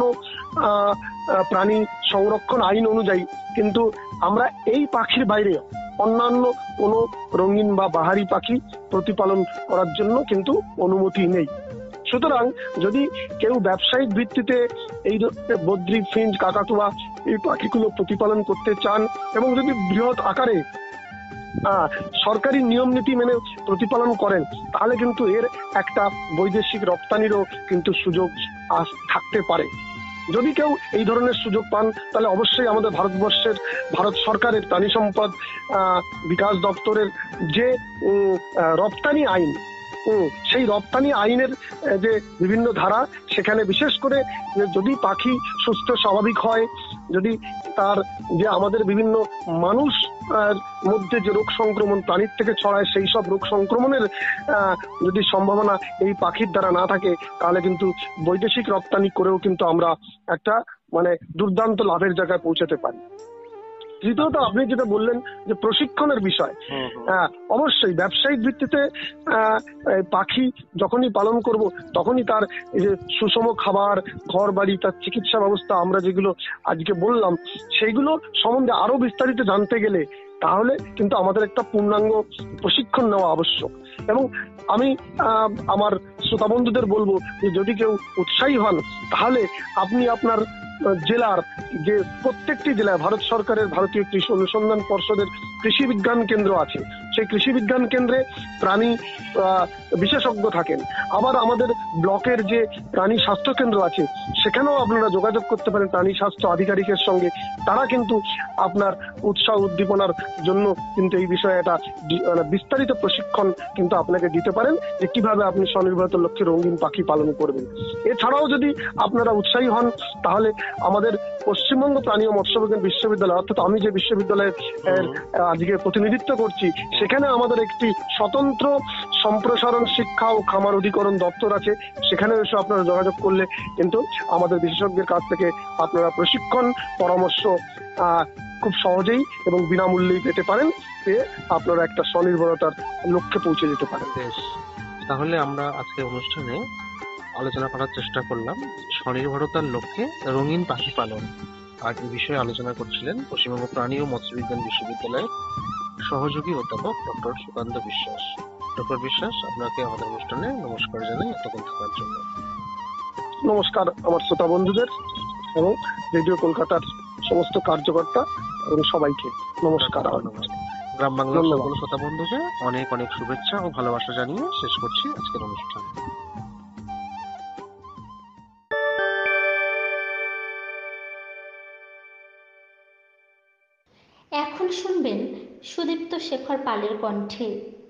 প্রাণী সংরক্ষণ আইন অনুযায়ী কিন্তু আমরা এই পাখির বাইরে অন্যান্য কোনো রঙিন বা বাহারি পাখি প্রতিপালন করার জন্য কিন্তু অনুমতি নেই। সুতরাং যদি কেউ ব্যবসায়িক ভিত্তিতে এই বদ্রি, ফিঞ্চ, কাকাতুয়া এই পাখিগুলো প্রতিপালন করতে চান এবং যদি বৃহৎ আকারে সরকারি নিয়ম নীতি মেনে প্রতিপালন করেন, তাহলে কিন্তু এর একটা বৈদেশিক রপ্তানিরও কিন্তু সুযোগ থাকতে পারে। যদি কেউ এই ধরনের সুযোগ পান, তাহলে অবশ্যই আমাদের ভারত সরকারের প্রাণী সম্পদ বিকাশ দপ্তরের যে রপ্তানি আইন, সেই রপ্তানি আইনের যে বিভিন্ন ধারা, সেখানে বিশেষ করে যদি পাখি সুস্থ স্বাভাবিক হয়, যদি তার যে আমাদের বিভিন্ন মানুষ মধ্যে যে রোগ সংক্রমণ প্রাণীর থেকে ছড়ায়, সেই সব রোগ সংক্রমণের যদি সম্ভাবনা এই পাখির দ্বারা না থাকে, তাহলে কিন্তু বৈদেশিক রপ্তানি করেও কিন্তু আমরা একটা মানে দুর্দান্ত লাভের জায়গায় পৌঁছাতে পারি। তৃতীয়ত আপনি যেটা বললেন যে প্রশিক্ষণের বিষয়, অবশ্যই ব্যবসায়িক ভিত্তিতে পাখি যখনই পালন করব, তখনই তার এই যে সুষম খাবার, ঘর বাড়ি, তার চিকিৎসা ব্যবস্থা আমরা যেগুলো আজকে বললাম, সেইগুলো সম্বন্ধে আরো বিস্তারিত জানতে গেলে তাহলে কিন্তু আমাদের একটা পূর্ণাঙ্গ প্রশিক্ষণ নেওয়া আবশ্যক। এবং আমি আমার শ্রোতা বন্ধুদের বলবো যে যদি কেউ উৎসাহী হন, তাহলে আপনি আপনার জেলার যে প্রত্যেকটি জেলায় ভারত সরকারের ভারতীয় কৃষি অনুসন্ধান পর্ষদের কৃষি বিজ্ঞান কেন্দ্র আছে, সেই কৃষি বিজ্ঞান কেন্দ্রে প্রাণী বিশেষজ্ঞ থাকেন। আবার আমাদের ব্লকের যে প্রাণী স্বাস্থ্য কেন্দ্র আছে, সেখানেও আপনারা যোগাযোগ করতে পারেন প্রাণী স্বাস্থ্য আধিকারিকের সঙ্গে। তারা কিন্তু আপনার উৎসাহ উদ্দীপনার জন্য কিন্তু এই বিষয়ে একটা বিস্তারিত প্রশিক্ষণ কিন্তু আপনাকে দিতে পারেন যে কিভাবে আপনি স্বনির্ভরতার লক্ষ্যে রঙিন পাখি পালন করবেন। এছাড়াও যদি আপনারা উৎসাহী হন, তাহলে আমাদের পশ্চিমবঙ্গ প্রাণী ও মৎস্য বিজ্ঞান বিশ্ববিদ্যালয়, অর্থাৎ আমি যে বিশ্ববিদ্যালয়ের আজকে প্রতিনিধিত্ব করছি, সেখানে আমাদের একটি স্বতন্ত্র সম্প্রসারণ শিক্ষা ও খামার অধিকরণ দপ্তর আছে। সেখানে এসে আপনারা যোগাযোগ করলে কিন্তু আমাদের বিশেষজ্ঞের কাছ থেকে আপনারা প্রশিক্ষণ পরামর্শ খুব সহজেই এবং বিনামূল্যেই পেতে পারেন, পেয়ে আপনারা একটা স্বনির্ভরতার লক্ষ্যে পৌঁছে যেতে পারেন। তাহলে আমরা আজকে অনুষ্ঠানে আলোচনা করার চেষ্টা করলাম স্বনির্ভরতার লক্ষ্যে রঙিন পাখি পালন। আর এই বিষয়ে আলোচনা করছিলেন পশ্চিমবঙ্গ প্রাণী ও মৎস্য বিজ্ঞান বিশ্ববিদ্যালয়ের সহযোগী অধ্যাপক ডক্টর সুকান্ত বিশ্বাস। ডক্টর বিশ্বাস, আপনাকে আমাদের অনুষ্ঠানে নমস্কার জানাই এতক্ষণ থাকার জন্য। নমস্কার আমার শ্রোতা বন্ধুদের এবং রেডিও কলকাতার সমস্ত কার্যকর্তা এবং সবাইকে নমস্কার। গ্রাম বাংলার সকল শ্রোতা বন্ধুকে অনেক অনেক শুভেচ্ছা ও ভালোবাসা জানিয়ে শেষ করছি আজকের অনুষ্ঠান। এখন শুনবেন সুদীপ্ত শেখর পালের কণ্ঠে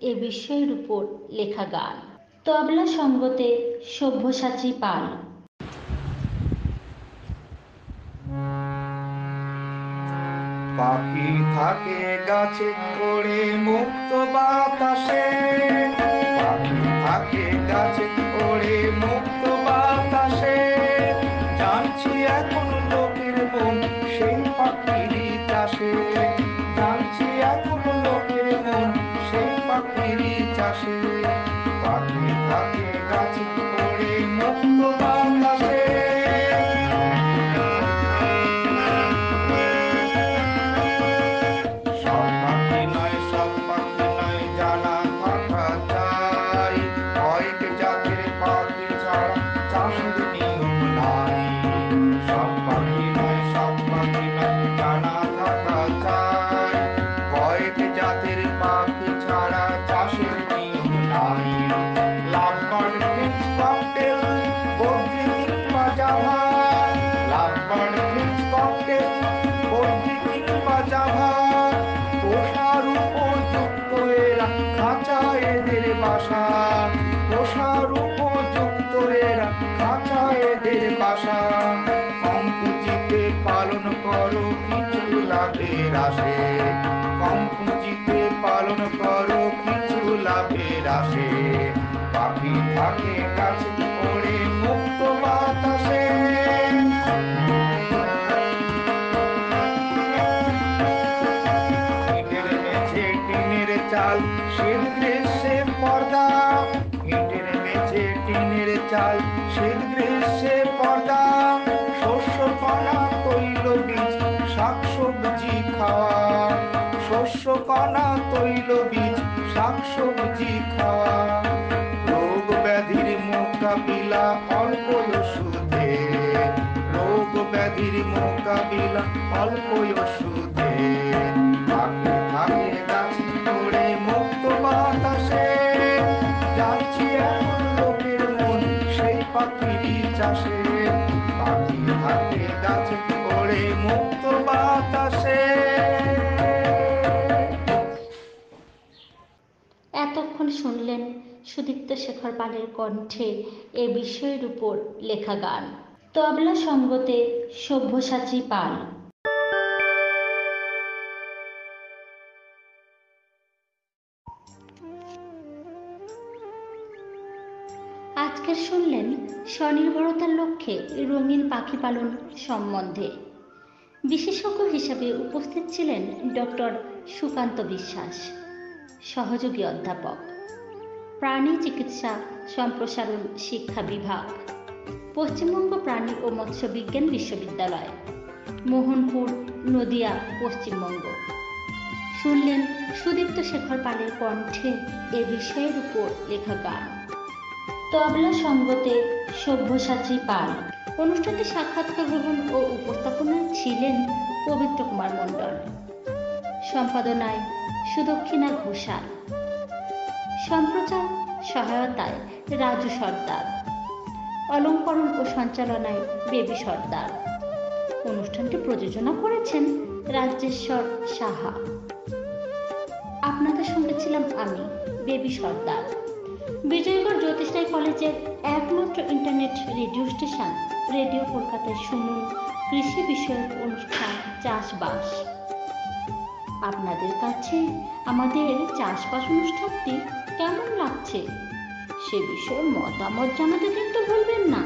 এ বিষয়ের উপর লেখা গান। তবলা সঙ্গতে সব্যসাচী পাল। পাখি থাকে গাছে ওড়ে মুক্ত বাতাসে, পাখি থাকে গাছে ওড়ে মুক্ত বাতাসে, পাখি ছাড়া চাষের নিয়ম নাই। লাভবার্ড ফিঞ্চ ককটেল বদ্রি কিংবা জাভা, লাভবার্ড ফিঞ্চ ককটেল বদ্রি কিংবা জাভা, পোষার উপযুক্ত এরা খাঁচা এদের বাসা, পোষার উপযুক্ত এরা খাঁচা এদের বাসা। কম পুঁজিতে পালন করো কিছু লাভের আসে, কম পুঁজিতে পালন করো কিছু লাভের আসে। পাখি থাকে গাছে ওড়ে মুক্ত বাতাসে, ইটের মেঝে টিনের চাল শীত গ্রীষ্মে পর্দা, ইটের মেঝে টিনের চাল শীত গ্রীষ্মে পর্দা। শস্য কণা তৈল বীজ শাকসবজি খাওয়া, শস্য কণা তৈল বীজ শাকসবজি খাওয়া। রোগ ব্যাধির মোকাবিলা অল্প ওষুধে, রোগ ব্যাধির মোকাবিলা অল্প ওষুধে। পাখি থাকে গাছে ওড়ে মুক্ত বাতাসে, যাচ্ছি এমন লোকের মন সেই পাখিরই চাষে। পাখি থাকে গাছে ওড়ে মুক্ত বাতাসে। এতক্ষণ শুনলেন সুদীপ্ত শেখর পালের কণ্ঠে এ বিষয়ের উপর লেখা গান। তবলা সঙ্গতে সব্যসাচী পাল। আজকের শুনলেন স্বনির্ভরতার লক্ষ্যে রঙিন পাখি পালন সম্বন্ধে। বিশেষজ্ঞ হিসাবে উপস্থিত ছিলেন ডক্টর সুকান্ত বিশ্বাস, সহযোগী অধ্যাপক, প্রাণী চিকিৎসা সম্প্রসারণ শিক্ষা বিভাগ, পশ্চিমবঙ্গ প্রাণী ও মৎস্য বিজ্ঞান বিশ্ববিদ্যালয়, মোহনপুর, নদিয়া, পশ্চিমবঙ্গ। শুনলেন সুদীপ্ত শেখর পালের কণ্ঠে এ বিষয়ের উপর লেখা গান। তবলা সঙ্গতে সব্যসাচী পাল। অনুষ্ঠানটি সাক্ষাৎকার গ্রহণ ও উপস্থাপনায় ছিলেন পবিত্র কুমার মণ্ডল, সম্পাদনায় সুদক্ষিণা ঘোষাল, সম্প্রচার সহায়তায় রাজু সর্দার, অলঙ্করণ ও সঞ্চালনায় বেবি সর্দার। অনুষ্ঠানটি প্রযোজনা করেছেন রাজেশ্বর সাহা। আপনাদের সঙ্গে ছিলাম আমি, বেবি সর্দার। বিজয়গড় জ্যোতিষরায় কলেজের একমাত্র ইন্টারনেট রেডিও স্টেশন রেডিও কলকাতায় শুনুন কৃষি বিষয়ক অনুষ্ঠান চাষবাস। আপনাদের কাছে আমাদের চাষবাস অনুষ্ঠানটি কেমন লাগছে সে বিষয়ে মতামত জানাতে কিন্তু ভুলবেন না।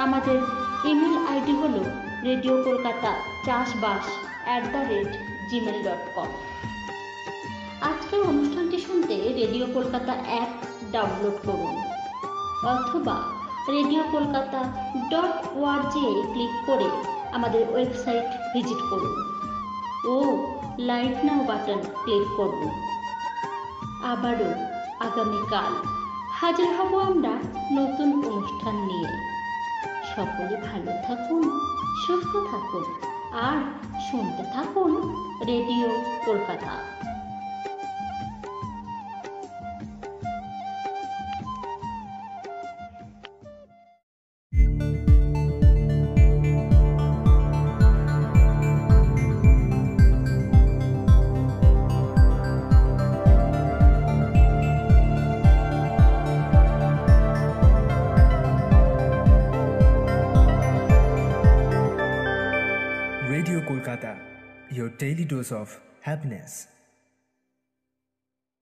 আমাদের ইমেল আইডি হল radiokolkata.chasbas@gmail.com। আজকের অনুষ্ঠানটি শুনতে রেডিও কলকাতা অ্যাপ ডাউনলোড করুন অথবা radiokolkata.org ক্লিক করে আমাদের ওয়েবসাইট ভিজিট করুন ও লাইক নাও বাটন ক্লিক করুন। আবারও আগামীকাল হাজির হব আমরা নতুন অনুষ্ঠান নিয়ে। সকলে ভালো থাকুন, সুস্থ থাকুন আর শুনতে থাকুন radio Kolkata. Radio Kolkata, your daily dose of happiness.